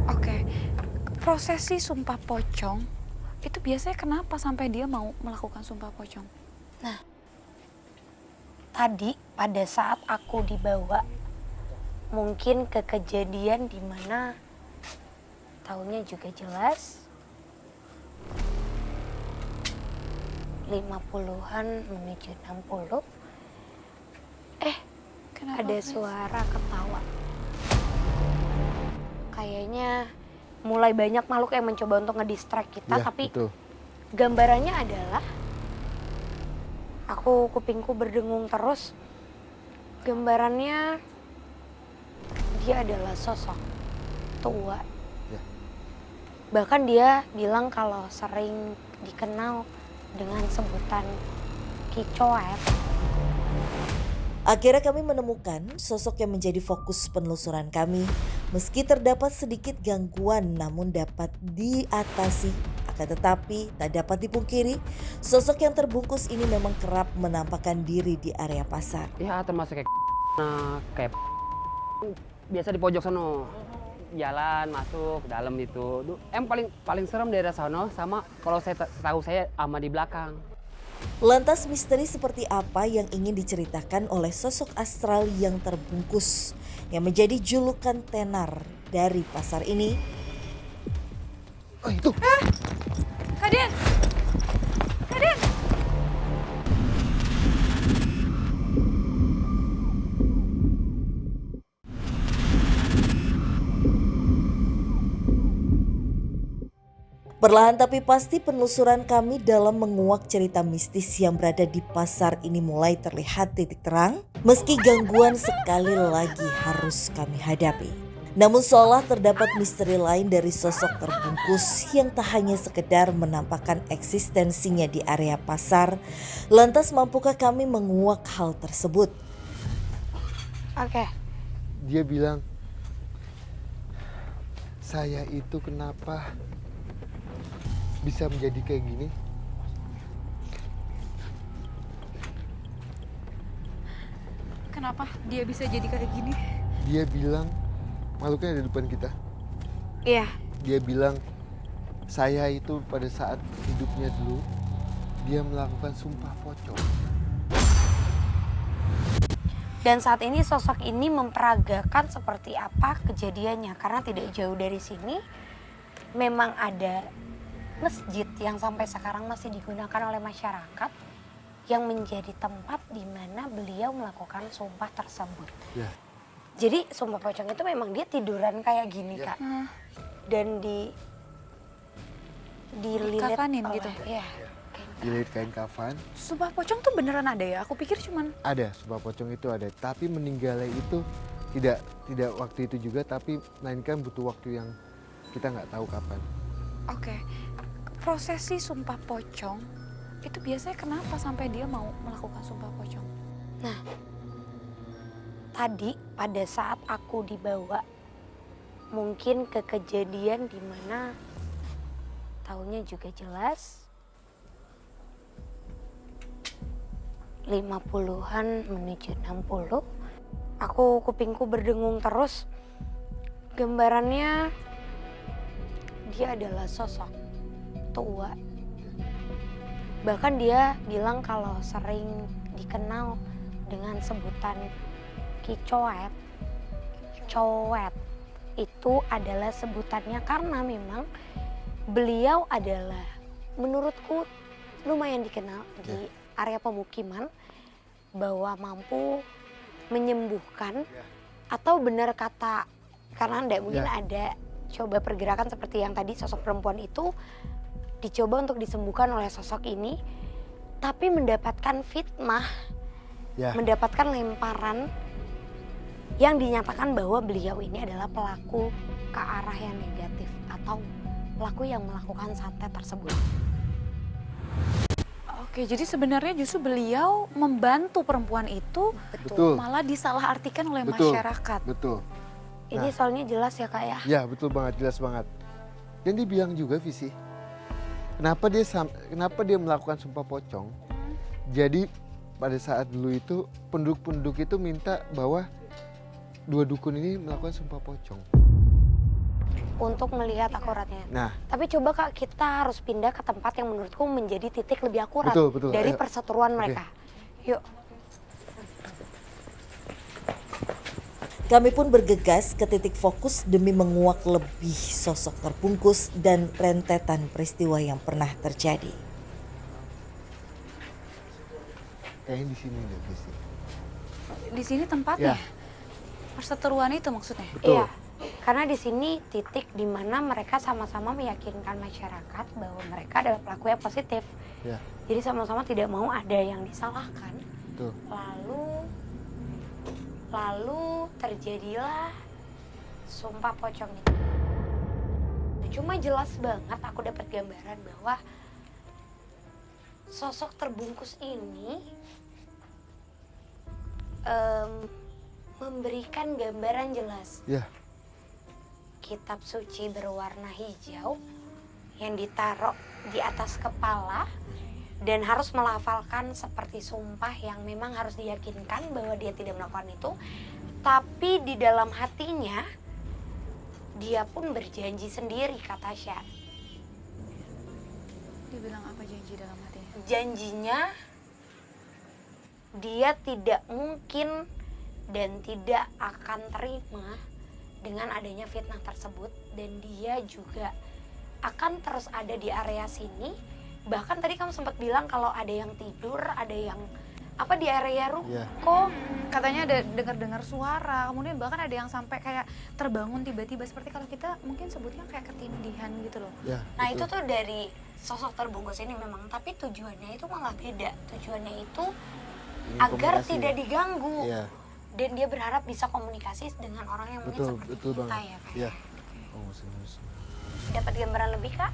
Oke, prosesi sumpah pocong itu biasanya kenapa sampai dia mau melakukan sumpah pocong? Tadi pada saat aku dibawa mungkin ke kejadian di mana tahunnya juga jelas 50-an menuju 60. Kenapa, Ada Fris? suara ketawa. Kayaknya mulai banyak makhluk yang mencoba untuk ngedistract kita, Ya, tapi betul. gambarannya adalah kupingku berdengung terus. Gambarannya dia adalah sosok tua. Ya. Bahkan dia bilang kalau sering dikenal dengan sebutan Kicoet. Akhirnya kami menemukan sosok yang menjadi fokus penelusuran kami. Meski terdapat sedikit gangguan namun dapat diatasi. Akan tetapi tak dapat dipungkiri, sosok yang terbungkus ini memang kerap menampakkan diri di area pasar. Ya termasuk kayak kayak biasa di pojok sono. Jalan masuk dalam itu. Paling serem daerah sono sama kalau setahu saya ama di belakang. Lantas misteri seperti apa yang ingin diceritakan oleh sosok astral yang terbungkus yang menjadi julukan tenar dari pasar ini? Oh itu, Kaden! Kaden! Perlahan tapi pasti penelusuran kami dalam menguak cerita mistis yang berada di pasar ini mulai terlihat titik terang, meski gangguan sekali lagi harus kami hadapi. Namun seolah terdapat misteri lain dari sosok terbungkus yang tak hanya sekedar menampakkan eksistensinya di area pasar. Lantas mampukah kami menguak hal tersebut? Oke. Dia bilang, saya itu kenapa bisa menjadi kayak gini? Kenapa dia bisa jadi kayak gini? Dia bilang, makhluknya ada di depan kita. Iya. Dia bilang, saya itu pada saat hidupnya dulu, dia melakukan sumpah pocong. Dan saat ini sosok ini memperagakan seperti apa kejadiannya. Karena tidak jauh dari sini memang ada masjid yang sampai sekarang masih digunakan oleh masyarakat yang menjadi tempat di mana beliau melakukan sumpah tersebut. Ya. Jadi sumpah pocong itu memang dia tiduran kayak gini, Ya. Kak. Dan dililit Dikakanin oleh, gitu? Iya. Dililit kain kafan. Sumpah pocong tuh beneran ada ya? Aku pikir cuman... Ada, sumpah pocong itu ada. Tapi meninggalnya itu tidak waktu itu juga, tapi melainkan butuh waktu yang kita nggak tahu kapan. Oke. Prosesi sumpah pocong itu biasanya kenapa sampai dia mau melakukan sumpah pocong? Nah, tadi pada saat aku dibawa mungkin ke kejadian di mana tahunnya juga jelas 50-an menuju 60. Kupingku berdengung terus. Gambarannya dia adalah sosok tua. Bahkan dia bilang kalau sering dikenal dengan sebutan Kicoet. Coet itu adalah sebutannya karena memang beliau adalah menurutku lumayan dikenal di area pemukiman bahwa mampu menyembuhkan atau benar kata karena ndak mungkin ada coba pergerakan seperti yang tadi sosok perempuan itu dicoba untuk disembuhkan oleh sosok ini tapi mendapatkan fitnah, mendapatkan lemparan yang dinyatakan bahwa beliau ini adalah pelaku ke arah yang negatif atau pelaku yang melakukan santet tersebut. Oke, jadi sebenarnya justru beliau membantu perempuan itu Betul. malah disalahartikan oleh Betul. masyarakat. Betul. Ini soalnya jelas ya, Kak ya. Ya, betul banget, jelas banget. Dan dia bilang juga, Visi, kenapa dia melakukan sumpah pocong? Jadi pada saat dulu itu penduduk itu minta bahwa dua dukun ini melakukan sumpah pocong. Untuk melihat akuratnya. Nah, Tapi coba Kak, kita harus pindah ke tempat yang menurutku menjadi titik lebih akurat Betul. dari Ayo. perseteruan mereka. Yuk. Kami pun bergegas ke titik fokus demi menguak lebih sosok terbungkus dan rentetan peristiwa yang pernah terjadi. kayaknya di sini deh, Visi. Di sini tempatnya? Ya. Perseteruan itu maksudnya? Betul. Iya. Karena di sini titik di mana mereka sama-sama meyakinkan masyarakat bahwa mereka adalah pelaku yang positif. Ya. Jadi sama-sama tidak mau ada yang disalahkan. Betul. Lalu terjadilah sumpah pocong itu. Cuma jelas banget aku dapat gambaran bahwa sosok terbungkus ini memberikan gambaran jelas. Ya. Kitab suci berwarna hijau yang ditaruh di atas kepala dan harus melafalkan seperti sumpah yang memang harus diyakinkan bahwa dia tidak melakukan itu. Tapi di dalam hatinya dia pun berjanji sendiri, kata Tasya. Dibilang apa janji dalam hatinya? Janjinya dia tidak mungkin dan tidak akan terima dengan adanya fitnah tersebut, dan dia juga akan terus ada di area sini. Bahkan tadi kamu sempat bilang kalau ada yang tidur, ada yang apa di area Iya. ruko. Katanya ada dengar-dengar suara, kemudian bahkan ada yang sampai kayak terbangun tiba-tiba seperti kalau kita mungkin sebutnya kayak ketindihan gitu loh. Ya, Nah itu betul. tuh dari sosok terbungkus ini memang, tapi tujuannya itu malah beda. Tujuannya itu Ingin agar komunikasi tidak ya. diganggu. Iya, Dan dia berharap bisa komunikasi dengan orang yang mungkin betul, seperti betul kita banget. ya Kak. Iya. Oh, serius. Dapat gambaran lebih Kak?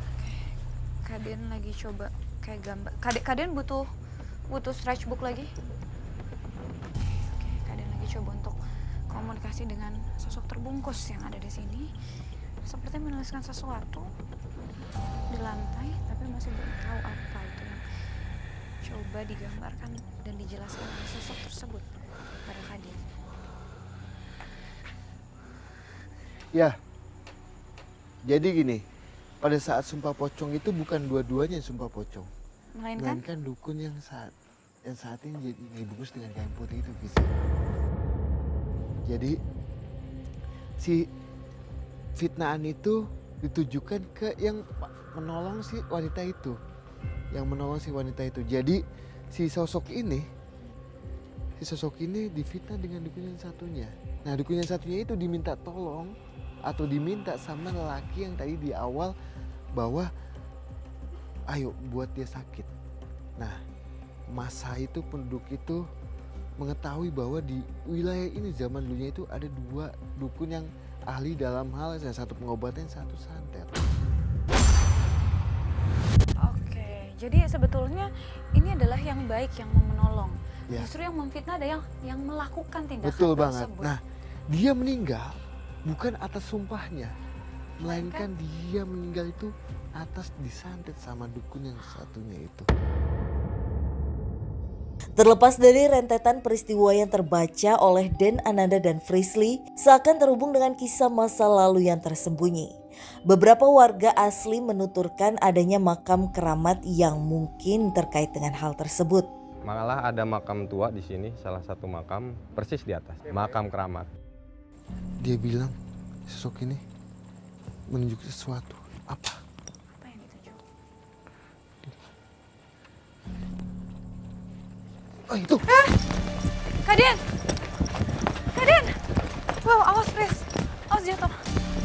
Kaden lagi coba kayak gambar. Kaden butuh stretch book lagi. Oke, Kaden lagi coba untuk komunikasi dengan sosok terbungkus yang ada di sini. Seperti menuliskan sesuatu di lantai, tapi masih belum tahu apa itu yang coba digambarkan dan dijelaskan oleh sosok tersebut pada Kaden. Ya, jadi gini, pada saat sumpah pocong itu bukan dua-duanya yang sumpah pocong, Melainkan dukun yang saat ini jadi dibungkus dengan kain putih itu bisa. Jadi si fitnahan itu ditujukan ke yang menolong si wanita itu, Jadi si sosok ini difitnah dengan dukun yang satunya. Nah, dukun yang satunya itu diminta tolong atau diminta sama lelaki yang tadi di awal bahwa ayo buat dia sakit. Nah, masa itu penduduk itu mengetahui bahwa di wilayah ini zaman dulunya itu ada dua dukun yang ahli dalam hal yang satu pengobatan, satu santet. oke, jadi sebetulnya ini adalah yang baik yang mau menolong. Ya. Justru yang memfitnah ada yang melakukan tindakan Betul banget. tersebut. Nah, dia meninggal bukan atas sumpahnya, melainkan dia meninggal itu atas disantet sama dukun yang satunya itu. Terlepas dari rentetan peristiwa yang terbaca oleh Den Ananda dan Frisly, seakan terhubung dengan kisah masa lalu yang tersembunyi. Beberapa warga asli menuturkan adanya makam keramat yang mungkin terkait dengan hal tersebut. Malah ada makam tua di sini, salah satu makam persis di atas, makam keramat. Dia bilang sosok ini menunjuk sesuatu. Apa? Apa yang dituju? Oh, itu. Kaden! Wow, awas Chris, awas jatuh.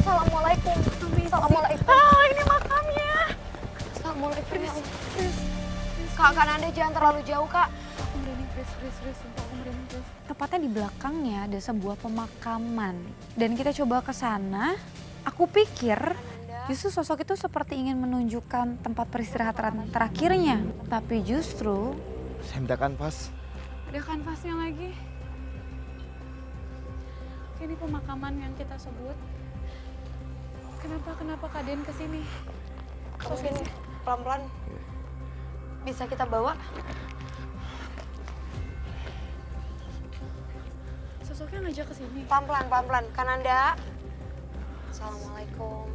Assalamualaikum. Assalamualaikum. Ah, ini makamnya. Assalamualaikum ya Allah. Kak, kan Anda jangan terlalu jauh Kak. Aku merinding Chris, sumpah aku merinding Chris. Tepatnya di belakangnya ada sebuah pemakaman. Dan kita coba ke sana, aku pikir justru sosok itu seperti ingin menunjukkan tempat peristirahatan terakhirnya. Tapi justru Saya minta kanvas. ada kanvasnya lagi. Ini pemakaman yang kita sebut. Kenapa Kaden kesini? Mungkin pelan-pelan bisa kita bawa. Sosoknya ngajak kesini. Pelan-pelan. Kan Anda. Assalamualaikum.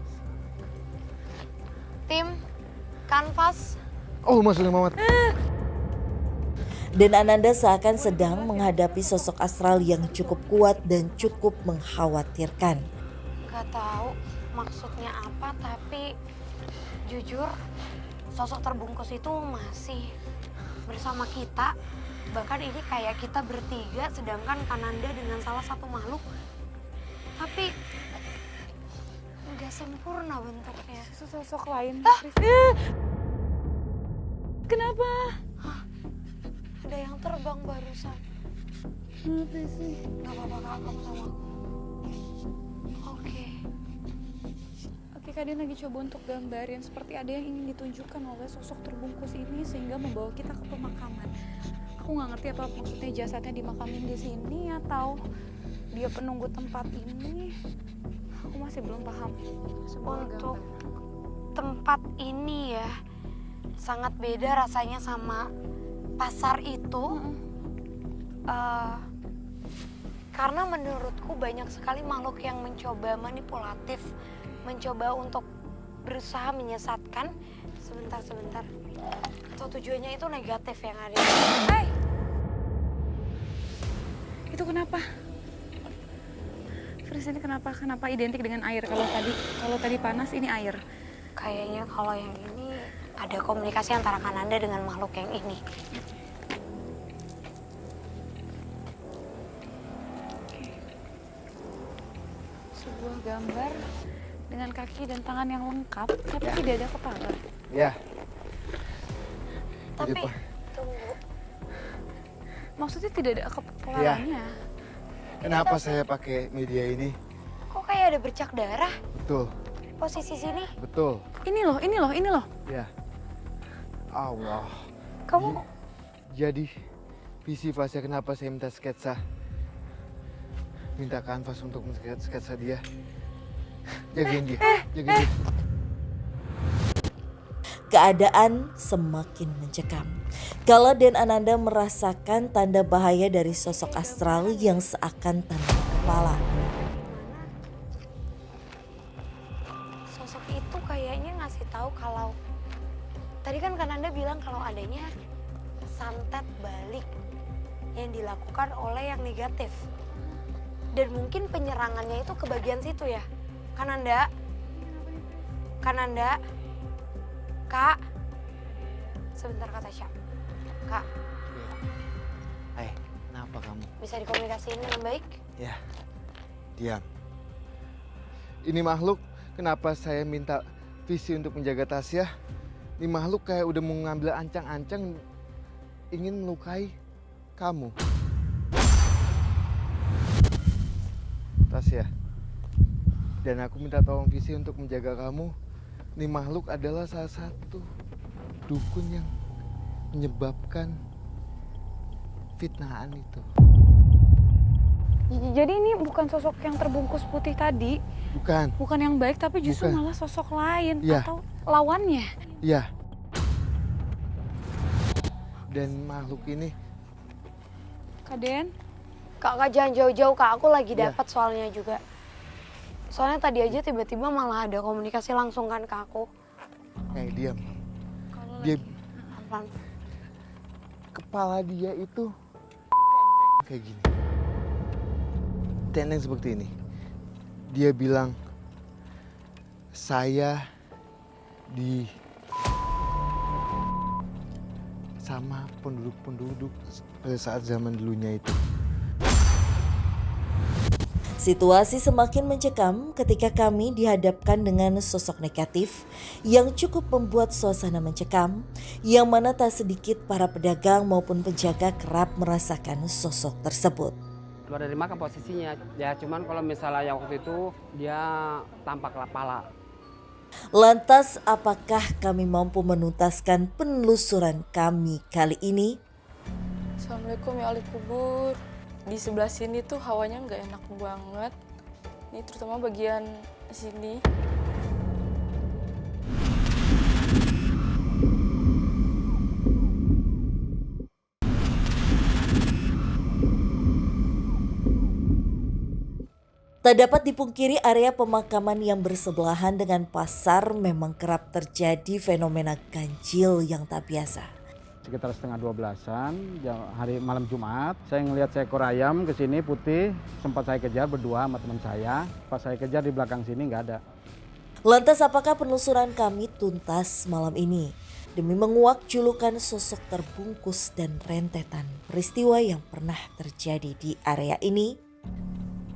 Tim, kanvas. Oh, Mas Muhammad. Den Ananda seakan sedang menghadapi sosok astral yang cukup kuat dan cukup mengkhawatirkan. Gak tahu maksudnya apa, tapi jujur sosok terbungkus itu masih bersama kita. Bahkan ini kayak kita bertiga, sedangkan Kananda dengan salah satu makhluk. Tapi nggak sempurna bentuknya. Sosok lain. Kenapa? Ada yang terbang barusan. Gak apa-apa Kak, kamu sama aku. Oke. Oke, Kaden lagi coba untuk gambarin seperti ada yang ingin ditunjukkan oleh sosok terbungkus ini sehingga membawa kita ke pemakaman. Aku nggak ngerti apa maksudnya jasadnya dimakamin di sini atau dia penunggu tempat ini. Aku masih belum paham. Untuk tempat ini ya sangat beda rasanya sama pasar itu. Karena menurutku banyak sekali makhluk yang mencoba manipulatif, mencoba untuk berusaha menyesatkan. Sebentar. Atau tujuannya itu negatif yang ada. Hai! Itu kenapa? Fris, ini kenapa identik dengan air? Kalau tadi panas, ini air. Kayaknya kalau yang ini ada komunikasi antara Kananda dengan makhluk yang ini. gambar dengan kaki dan tangan yang lengkap, tapi tidak ada kepala. Ya. Tapi Jadi, tunggu, Maksudnya tidak ada kepalanya. kenapa saya pakai media ini? kok kayak ada bercak darah Betul, posisi sini? betul. Ini loh. Ya. Allah. Kamu Jadi visi Fasya kenapa saya minta sketsa? Minta kanvas untuk sketsa dia. Jagain dia, jagain dia. Keadaan semakin mencekam. Kala dan Ananda merasakan tanda bahaya dari sosok astral yang seakan tanpa kepala. sosok itu kayaknya ngasih tahu kalau tadi kan Kananda bilang kalau adanya santet balik yang dilakukan oleh yang negatif. Dan mungkin penyerangannya itu ke bagian situ ya. Kananda. Kak. Sebentar Kak Tasya. Kak, Hai, kenapa kamu? bisa dikomunikasiin dengan baik? Ya, diam. Ini makhluk, kenapa saya minta visi untuk menjaga Tasya? Ini makhluk kayak udah mau ngambil ancang-ancang ingin melukai kamu. Tasya. Dan aku minta tolong visi untuk menjaga kamu. Ini makhluk adalah salah satu dukun yang menyebabkan fitnahan itu. Jadi ini bukan sosok yang terbungkus putih tadi, Bukan. bukan yang baik, tapi justru Bukan. malah sosok lain Iya. atau lawannya. Ya. Dan makhluk ini Kak Den, Kak jangan jauh-jauh Kak, aku lagi Iya. dapat soalnya juga. Soalnya tadi aja tiba-tiba malah ada komunikasi langsung kan ke aku. diam. kalau Dia Pelan. kepala dia itu kayak gini. Tendeng seperti ini. Dia bilang saya di sama penduduk-penduduk pada saat zaman dulunya itu. Situasi semakin mencekam ketika kami dihadapkan dengan sosok negatif yang cukup membuat suasana mencekam, yang mana tak sedikit para pedagang maupun penjaga kerap merasakan sosok tersebut. Keluar dari makam posisinya, ya cuman kalau misalnya waktu itu dia tampak kepala. Lantas apakah kami mampu menuntaskan penelusuran kami kali ini? Assalamualaikum ya ahli kubur. Di sebelah sini tuh hawanya nggak enak banget. Ini terutama bagian sini. Tak dapat dipungkiri area pemakaman yang bersebelahan dengan pasar memang kerap terjadi fenomena ganjil yang tak biasa. Sekitar setengah 12-an, hari malam Jumat, saya ngelihat seekor ayam ke sini putih, sempat saya kejar berdua sama teman saya. Pas saya kejar di belakang sini nggak ada. Lantas apakah penelusuran kami tuntas malam ini? Demi menguak julukan sosok terbungkus dan rentetan peristiwa yang pernah terjadi di area ini.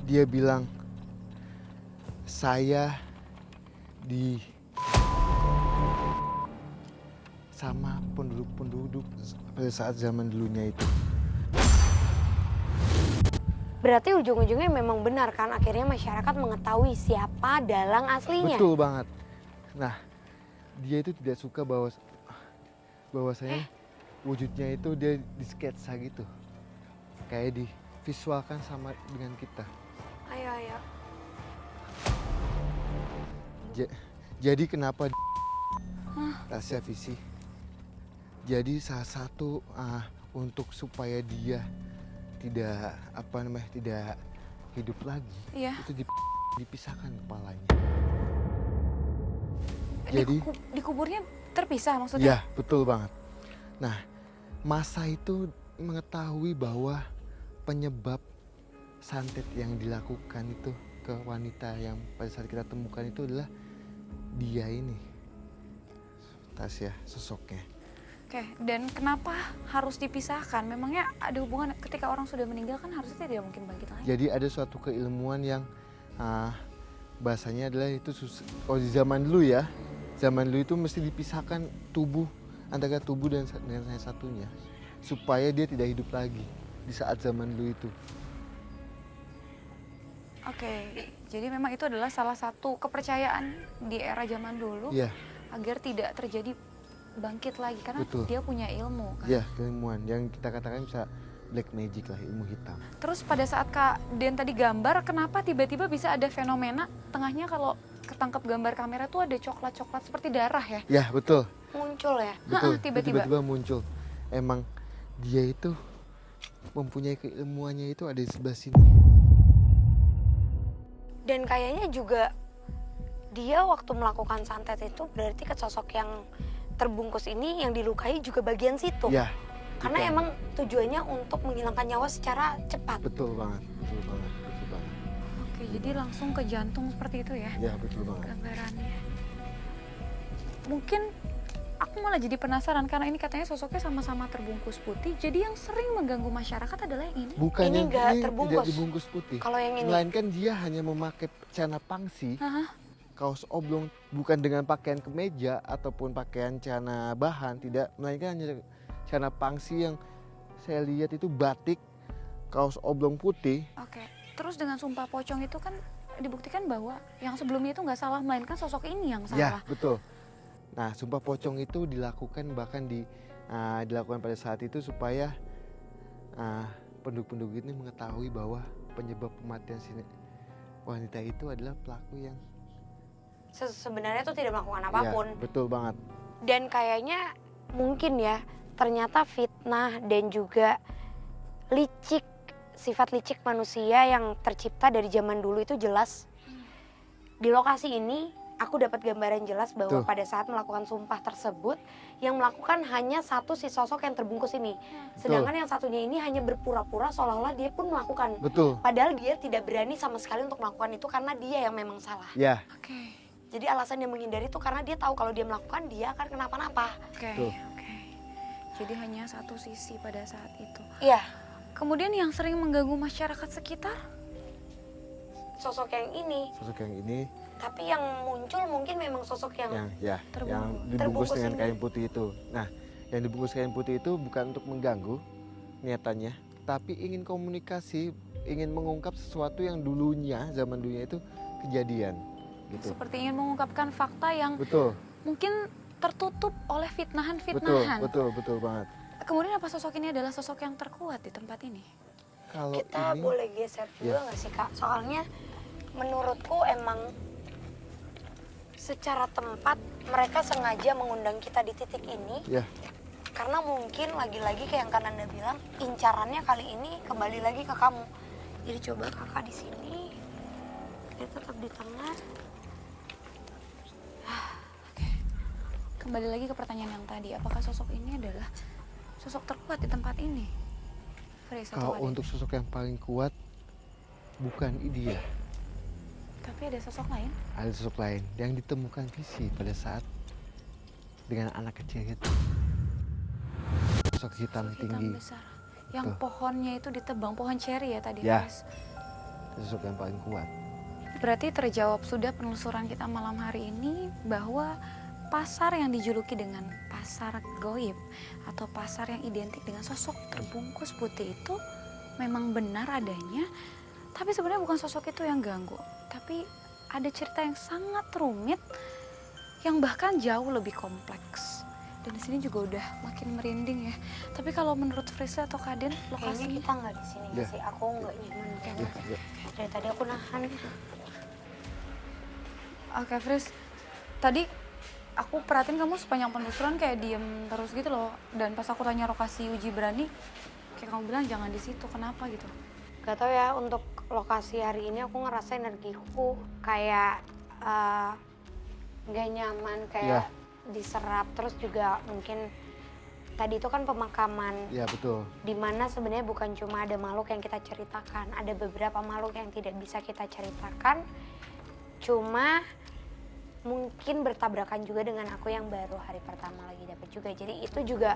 Dia bilang saya di sama penduduk-penduduk pada saat zaman dulunya itu. Berarti ujung-ujungnya memang benar kan, akhirnya masyarakat mengetahui siapa dalang aslinya. Betul banget. Nah, dia itu tidak suka bahwasanya wujudnya itu dia di sketsa gitu. Kayak divisualkan sama dengan kita. Ayo. Jadi kenapa Tasya visi? Jadi salah satu untuk supaya dia tidak hidup lagi, Iya. itu dipisahkan kepalanya. Jadi di kuburnya terpisah maksudnya? ya betul banget. Nah, masa itu mengetahui bahwa penyebab santet yang dilakukan itu ke wanita yang pada saat kita temukan itu adalah dia ini, Tasya, sosoknya. Oke, dan kenapa harus dipisahkan? Memangnya ada hubungan ketika orang sudah meninggal kan harusnya tidak mungkin bangkit lagi? Jadi ada suatu keilmuan yang bahasanya adalah itu kalau di zaman dulu ya, zaman dulu itu mesti dipisahkan tubuh antara tubuh dengan yang satunya supaya dia tidak hidup lagi di saat zaman dulu itu. Oke, jadi memang itu adalah salah satu kepercayaan di era zaman dulu Iya, agar tidak terjadi bangkit lagi karena Betul. dia punya ilmu kan. iya, keilmuan yang kita katakan bisa black magic lah, ilmu hitam. Terus pada saat Kak Den tadi gambar, kenapa tiba-tiba bisa ada fenomena tengahnya kalau ketangkep gambar kamera tuh ada coklat-coklat seperti darah ya? Ya, betul. Muncul ya. Betul. tiba-tiba. Tiba-tiba muncul. Emang dia itu mempunyai keilmuannya itu ada di sebelah sini. Dan kayaknya juga dia waktu melakukan santet itu berarti ke sosok yang terbungkus ini yang dilukai juga bagian situ. Ya. Karena betul. emang tujuannya untuk menghilangkan nyawa secara cepat. Betul banget, betul banget, betul banget. Oke, jadi langsung ke jantung seperti itu ya Ya, betul banget. gambarannya. Mungkin aku malah jadi penasaran karena ini katanya sosoknya sama-sama terbungkus putih. Jadi yang sering mengganggu masyarakat adalah yang ini. Bukan Ini yang nggak ini terbungkus. tidak dibungkus putih. Kalau yang ini Melainkan dia hanya memakai celana pangsi, kaos oblong, bukan dengan pakaian kemeja ataupun pakaian celana bahan, tidak. Melainkan hanya celana pangsi yang saya lihat itu batik, kaos oblong putih. Oke, terus dengan sumpah pocong itu kan dibuktikan bahwa yang sebelumnya itu nggak salah, melainkan sosok ini yang Ya, salah. betul. Nah, sumpah pocong itu dilakukan bahkan dilakukan pada saat itu supaya penduduk-penduduk ini mengetahui bahwa penyebab kematian si wanita itu adalah pelaku yang sebenarnya tuh tidak melakukan apapun. Ya, betul banget. Dan kayaknya mungkin ya ternyata fitnah dan juga licik, sifat licik manusia yang tercipta dari zaman dulu itu jelas. Di lokasi ini aku dapat gambaran jelas bahwa Tuh. pada saat melakukan sumpah tersebut yang melakukan hanya satu si sosok yang terbungkus ini. Sedangkan yang satunya ini hanya berpura-pura seolah-olah dia pun melakukan. Betul. Padahal dia tidak berani sama sekali untuk melakukan itu karena dia yang memang salah. Ya, Oke, Jadi alasan dia menghindari itu karena dia tahu kalau dia melakukan dia akan kenapa-napa. oke, Tuh. oke. Jadi hanya satu sisi pada saat itu. Iya, Kemudian yang sering mengganggu masyarakat sekitar? sosok yang ini. sosok yang ini Tapi yang muncul mungkin memang sosok yang yang dibungkus Terbungkus dengan ini. kain putih itu. Nah, yang dibungkus kain putih itu bukan untuk mengganggu niatannya, tapi ingin komunikasi, ingin mengungkap sesuatu yang dulunya, zaman dulunya itu kejadian. Gitu. Seperti ingin mengungkapkan fakta yang Betul, mungkin tertutup oleh betul, fitnahan-fitnahan. betul banget. Kemudian apa sosok ini adalah sosok yang terkuat di tempat ini? Kalau kita ini, boleh geser juga Ya. nggak sih Kak? Soalnya menurutku emang secara tempat mereka sengaja mengundang kita di titik ini ya, karena mungkin lagi-lagi kayak yang Kananda bilang incarannya kali ini kembali lagi ke kamu. Jadi coba Kakak di sini, dia tetap di tengah. Kembali lagi ke pertanyaan yang tadi, apakah sosok ini adalah sosok terkuat di tempat ini? Fris, atau kalau Aden? untuk sosok yang paling kuat bukan dia, Tapi ada sosok lain? ada sosok lain yang ditemukan visi pada saat dengan anak kecil itu. Sosok hitam Sosok tinggi, besar. Yang Tuh. pohonnya itu ditebang, pohon ceri ya tadi, Ya. Fris? sosok yang paling kuat. Berarti terjawab sudah penelusuran kita malam hari ini bahwa pasar yang dijuluki dengan pasar goib atau pasar yang identik dengan sosok terbungkus putih itu memang benar adanya, tapi sebenarnya bukan sosok itu yang ganggu, tapi ada cerita yang sangat rumit yang bahkan jauh lebih kompleks. Dan di sini juga udah makin merinding ya. Tapi kalau menurut Frisla atau Kaden, Kayaknya lokasinya kita nggak di sini nggak Ya. sih? Aku nggak nyaman Ya, kayaknya. ya. Dari tadi aku nahan. Oke, Fris. Tadi aku perhatiin kamu sepanjang penelusuran kayak diem terus gitu loh. Dan pas aku tanya lokasi uji berani, kayak kamu bilang jangan di situ. Kenapa gitu? Gak tau ya, untuk lokasi hari ini aku ngerasa energiku kayak gak nyaman, kayak diserap. Terus juga mungkin tadi itu kan pemakaman Ya, betul. dimana sebenarnya bukan cuma ada makhluk yang kita ceritakan, ada beberapa makhluk yang tidak bisa kita ceritakan, cuma mungkin bertabrakan juga dengan aku yang baru hari pertama lagi dapat juga. Jadi itu juga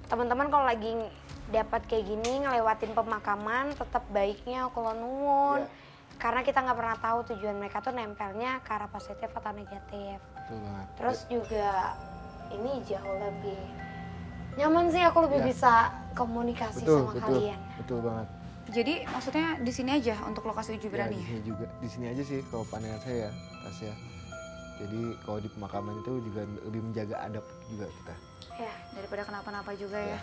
teman-teman kalau lagi dapat kayak gini ngelewatin pemakaman, tetap baiknya kalau nuwun Karena kita nggak pernah tahu tujuan mereka tuh nempelnya ke arah positif atau negatif. Betul banget. Terus juga ini jauh lebih nyaman sih, aku lebih bisa komunikasi sama kalian. Betul banget. Jadi maksudnya di sini aja untuk lokasi uji berani Di ya? sini juga, di sini aja sih kalau pandangan saya, Tasya. Jadi kalau di pemakaman itu juga lebih menjaga adab juga kita. Ya, daripada kenapa-napa juga ya.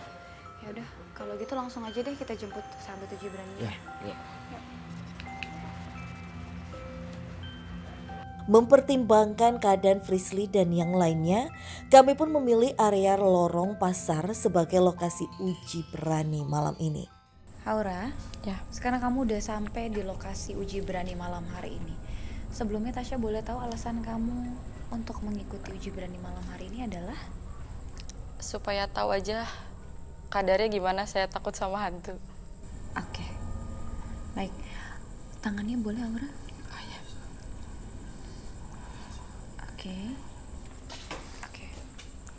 Ya udah, kalau gitu langsung aja deh kita jemput sahabat uji berani. Ya. Mempertimbangkan keadaan Frisly dan yang lainnya, kami pun memilih area lorong pasar sebagai lokasi uji berani malam ini. Aura, Ya. sekarang kamu udah sampai di lokasi uji berani malam hari ini. Sebelumnya Tasya boleh tahu alasan kamu untuk mengikuti uji berani malam hari ini adalah? Supaya tahu aja kadarnya gimana saya takut sama hantu. Oke, baik. Tangannya boleh Aura? Oh ya. Oke.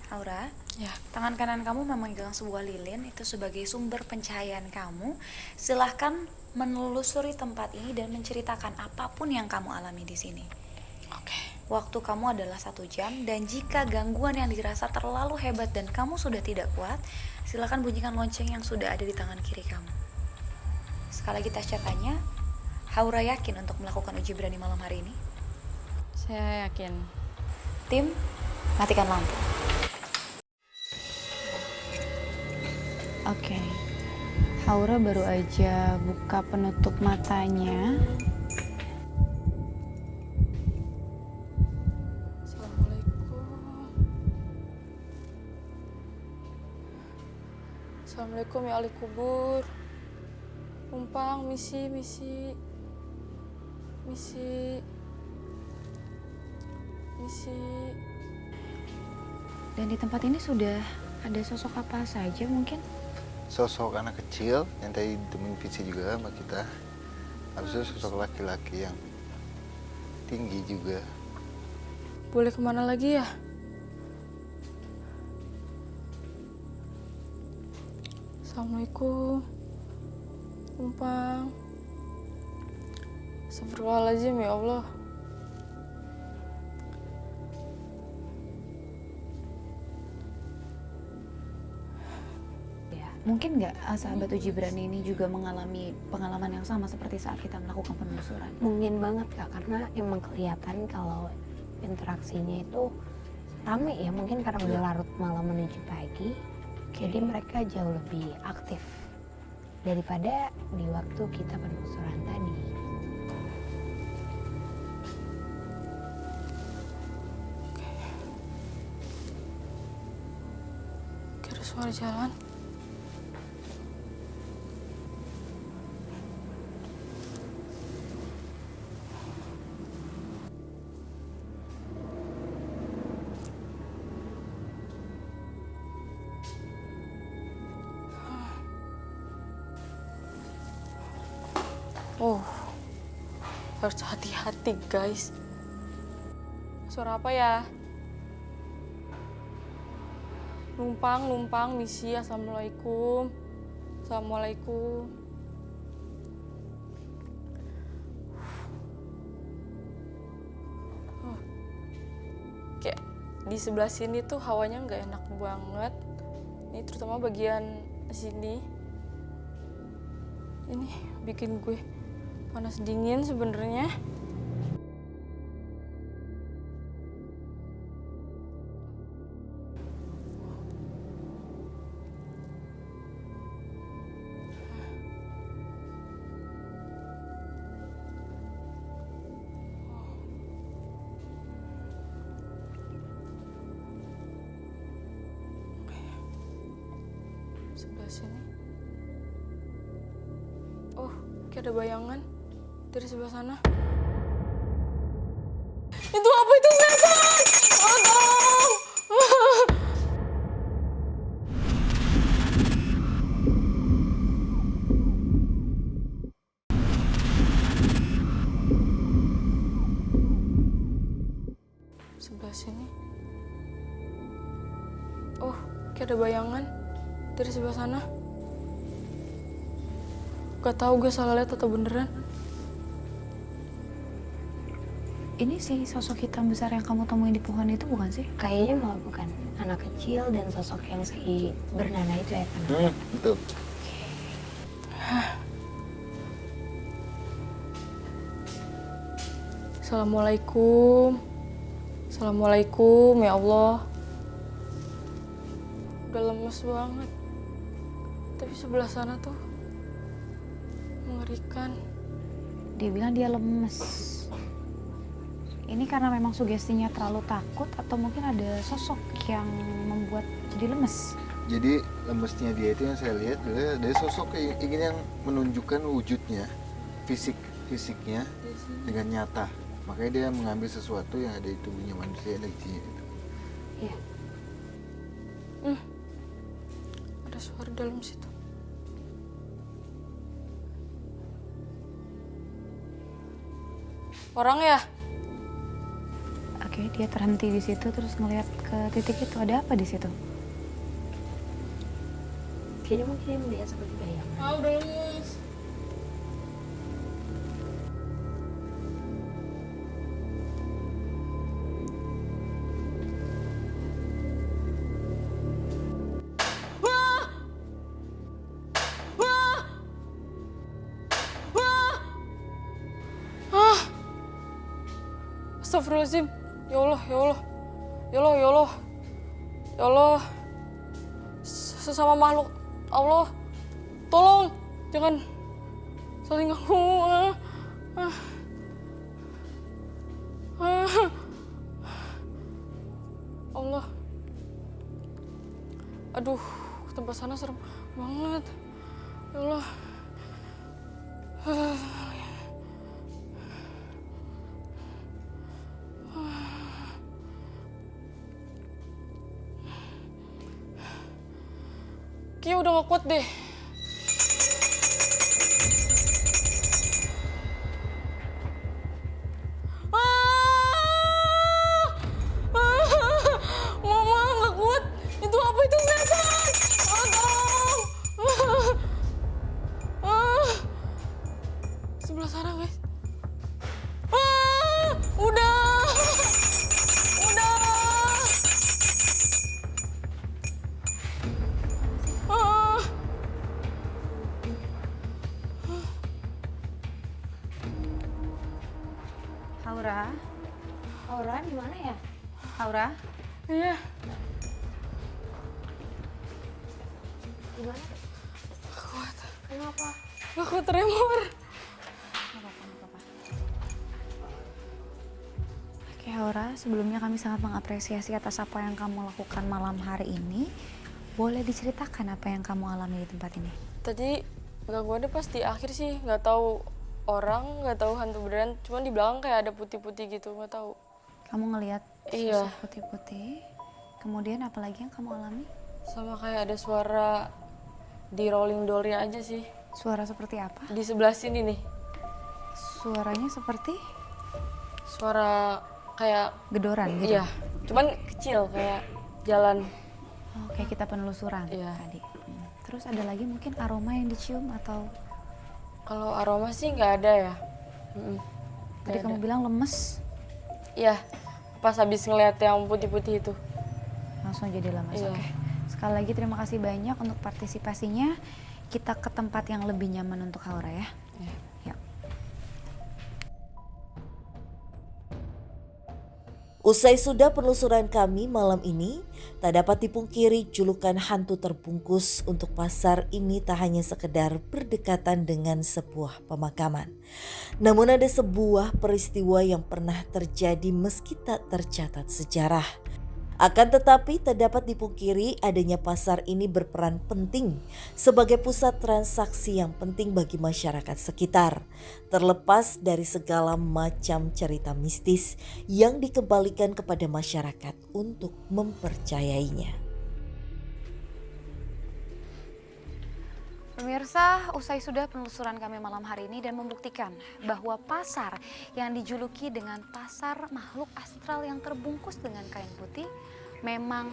Aura, Ya. tangan kanan kamu memegang sebuah lilin, itu sebagai sumber pencahayaan kamu. Silahkan menelusuri tempat ini dan menceritakan apapun yang kamu alami di sini. Oke. Waktu kamu adalah 1 jam, dan jika gangguan yang dirasa terlalu hebat dan kamu sudah tidak kuat, silahkan bunyikan lonceng yang sudah ada di tangan kiri kamu. Sekali lagi Tasya tanya, Aura yakin untuk melakukan uji berani malam hari ini? Saya yakin. Tim, matikan lampu. Oke, Aura baru aja buka penutup matanya. Assalamualaikum. Assalamualaikum ya ahli kubur. Numpang misi. Dan di tempat ini sudah ada sosok apa saja mungkin? Sosok anak kecil yang tadi ditemuin Vici juga sama kita. Habis itu sosok laki-laki yang tinggi juga. Boleh kemana lagi ya? Assalamualaikum. Numpang. Astagfirullahaladzim ya Allah. Mungkin nggak sahabat uji berani ini juga mengalami pengalaman yang sama seperti saat kita melakukan penelusuran? Mungkin banget Kak, karena emang kelihatan kalau interaksinya itu rame ya, mungkin karena udah larut malam menuju pagi. Jadi mereka jauh lebih aktif daripada di waktu kita penelusuran tadi. Kira suara jalan. Oh, harus hati-hati guys. Suara apa ya? Numpang, misi. Assalamualaikum. Assalamualaikum. Kayak di sebelah sini tuh hawanya nggak enak banget. Ini terutama bagian sini. Ini bikin gue panas dingin sebenarnya. Sebelah sini. Oh, kayak ada bayangan dari sebelah sana. Itu apa itu setan? Oh, tolong! Sebelah sini. Oh, kayak ada bayangan dari sebelah sana. Gak tahu gue salah lihat atau beneran. Ini si sosok hitam besar yang kamu temuin di pohon itu bukan sih? Kayaknya malah bukan anak kecil dan sosok yang si bernana itu ya kan? Betul. Assalamualaikum. Assalamualaikum ya Allah. Udah lemes banget. Tapi sebelah sana tuh mengerikan. Dia bilang dia lemes. Ini karena memang sugestinya terlalu takut atau mungkin ada sosok yang membuat jadi lemes? Jadi lemesnya dia itu yang saya lihat adalah dari sosok yang ingin yang menunjukkan wujudnya, fisiknya dengan nyata. Makanya dia mengambil sesuatu yang ada di tubuhnya manusia, energinya itu. Iya. Ada suara dalam situ. Orang ya? Oke, dia terhenti di situ terus ngelihat ke titik itu. Ada apa di situ? Kayaknya mungkin dia melihat seperti bayangan. Ah, udah lemes. Astagfirullahaladzim. Ya Allah, ya Allah. Ya Allah, ya Allah. Ya Allah. Sesama makhluk Allah. Tolong, jangan saling ganggu. Allah. Aduh, tempat sana serem banget. Ya Allah. Kayaknya udah gak kuat deh. Mama gak kuat. Itu apa itu setan? Tolong. Sebelah sana guys. Udah. Aura? Aura di mana ya? Aura? Iya. Di mana? Gak kuat. Kenapa? Gak kuat tremor. Gak apa-apa. Oke Aura, sebelumnya kami sangat mengapresiasi atas apa yang kamu lakukan malam hari ini. Boleh diceritakan apa yang kamu alami di tempat ini? Tadi gangguannya pas di akhir sih, nggak tahu orang, nggak tahu hantu beneran, cuman di belakang kayak ada putih-putih gitu, nggak tahu. Kamu ngelihat Iya. sosok putih-putih. Kemudian apa lagi yang kamu alami? Sama kayak ada suara di rolling door-nya aja sih. Suara seperti apa? Di sebelah sini nih, Suaranya seperti suara kayak gedoran gitu? iya, cuman kecil kayak jalan. Oke, kita penelusuran Iya. tadi. Terus ada lagi mungkin aroma yang dicium atau Kalau aroma sih nggak ada ya. tadi Nggak kamu ada. bilang lemes, Iya, pas habis ngeliat yang putih-putih itu. langsung jadi lemes. Iya. Oke. Sekali lagi terima kasih banyak untuk partisipasinya. Kita ke tempat yang lebih nyaman untuk Aura ya. Iya. Yuk. Usai sudah penelusuran kami malam ini, tak dapat dipungkiri julukan hantu terbungkus untuk pasar ini tak hanya sekedar berdekatan dengan sebuah pemakaman. Namun ada sebuah peristiwa yang pernah terjadi meski tak tercatat sejarah. Akan tetapi tak dapat dipungkiri adanya pasar ini berperan penting sebagai pusat transaksi yang penting bagi masyarakat sekitar. Terlepas dari segala macam cerita mistis yang dikembalikan kepada masyarakat untuk mempercayainya. Pemirsa, usai sudah penelusuran kami malam hari ini dan membuktikan bahwa pasar yang dijuluki dengan pasar makhluk astral yang terbungkus dengan kain putih memang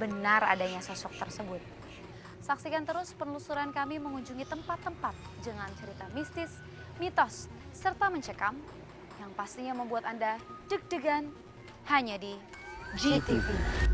benar adanya sosok tersebut. Saksikan terus penelusuran kami mengunjungi tempat-tempat dengan cerita mistis, mitos, serta mencekam yang pastinya membuat Anda deg-degan hanya di GTV.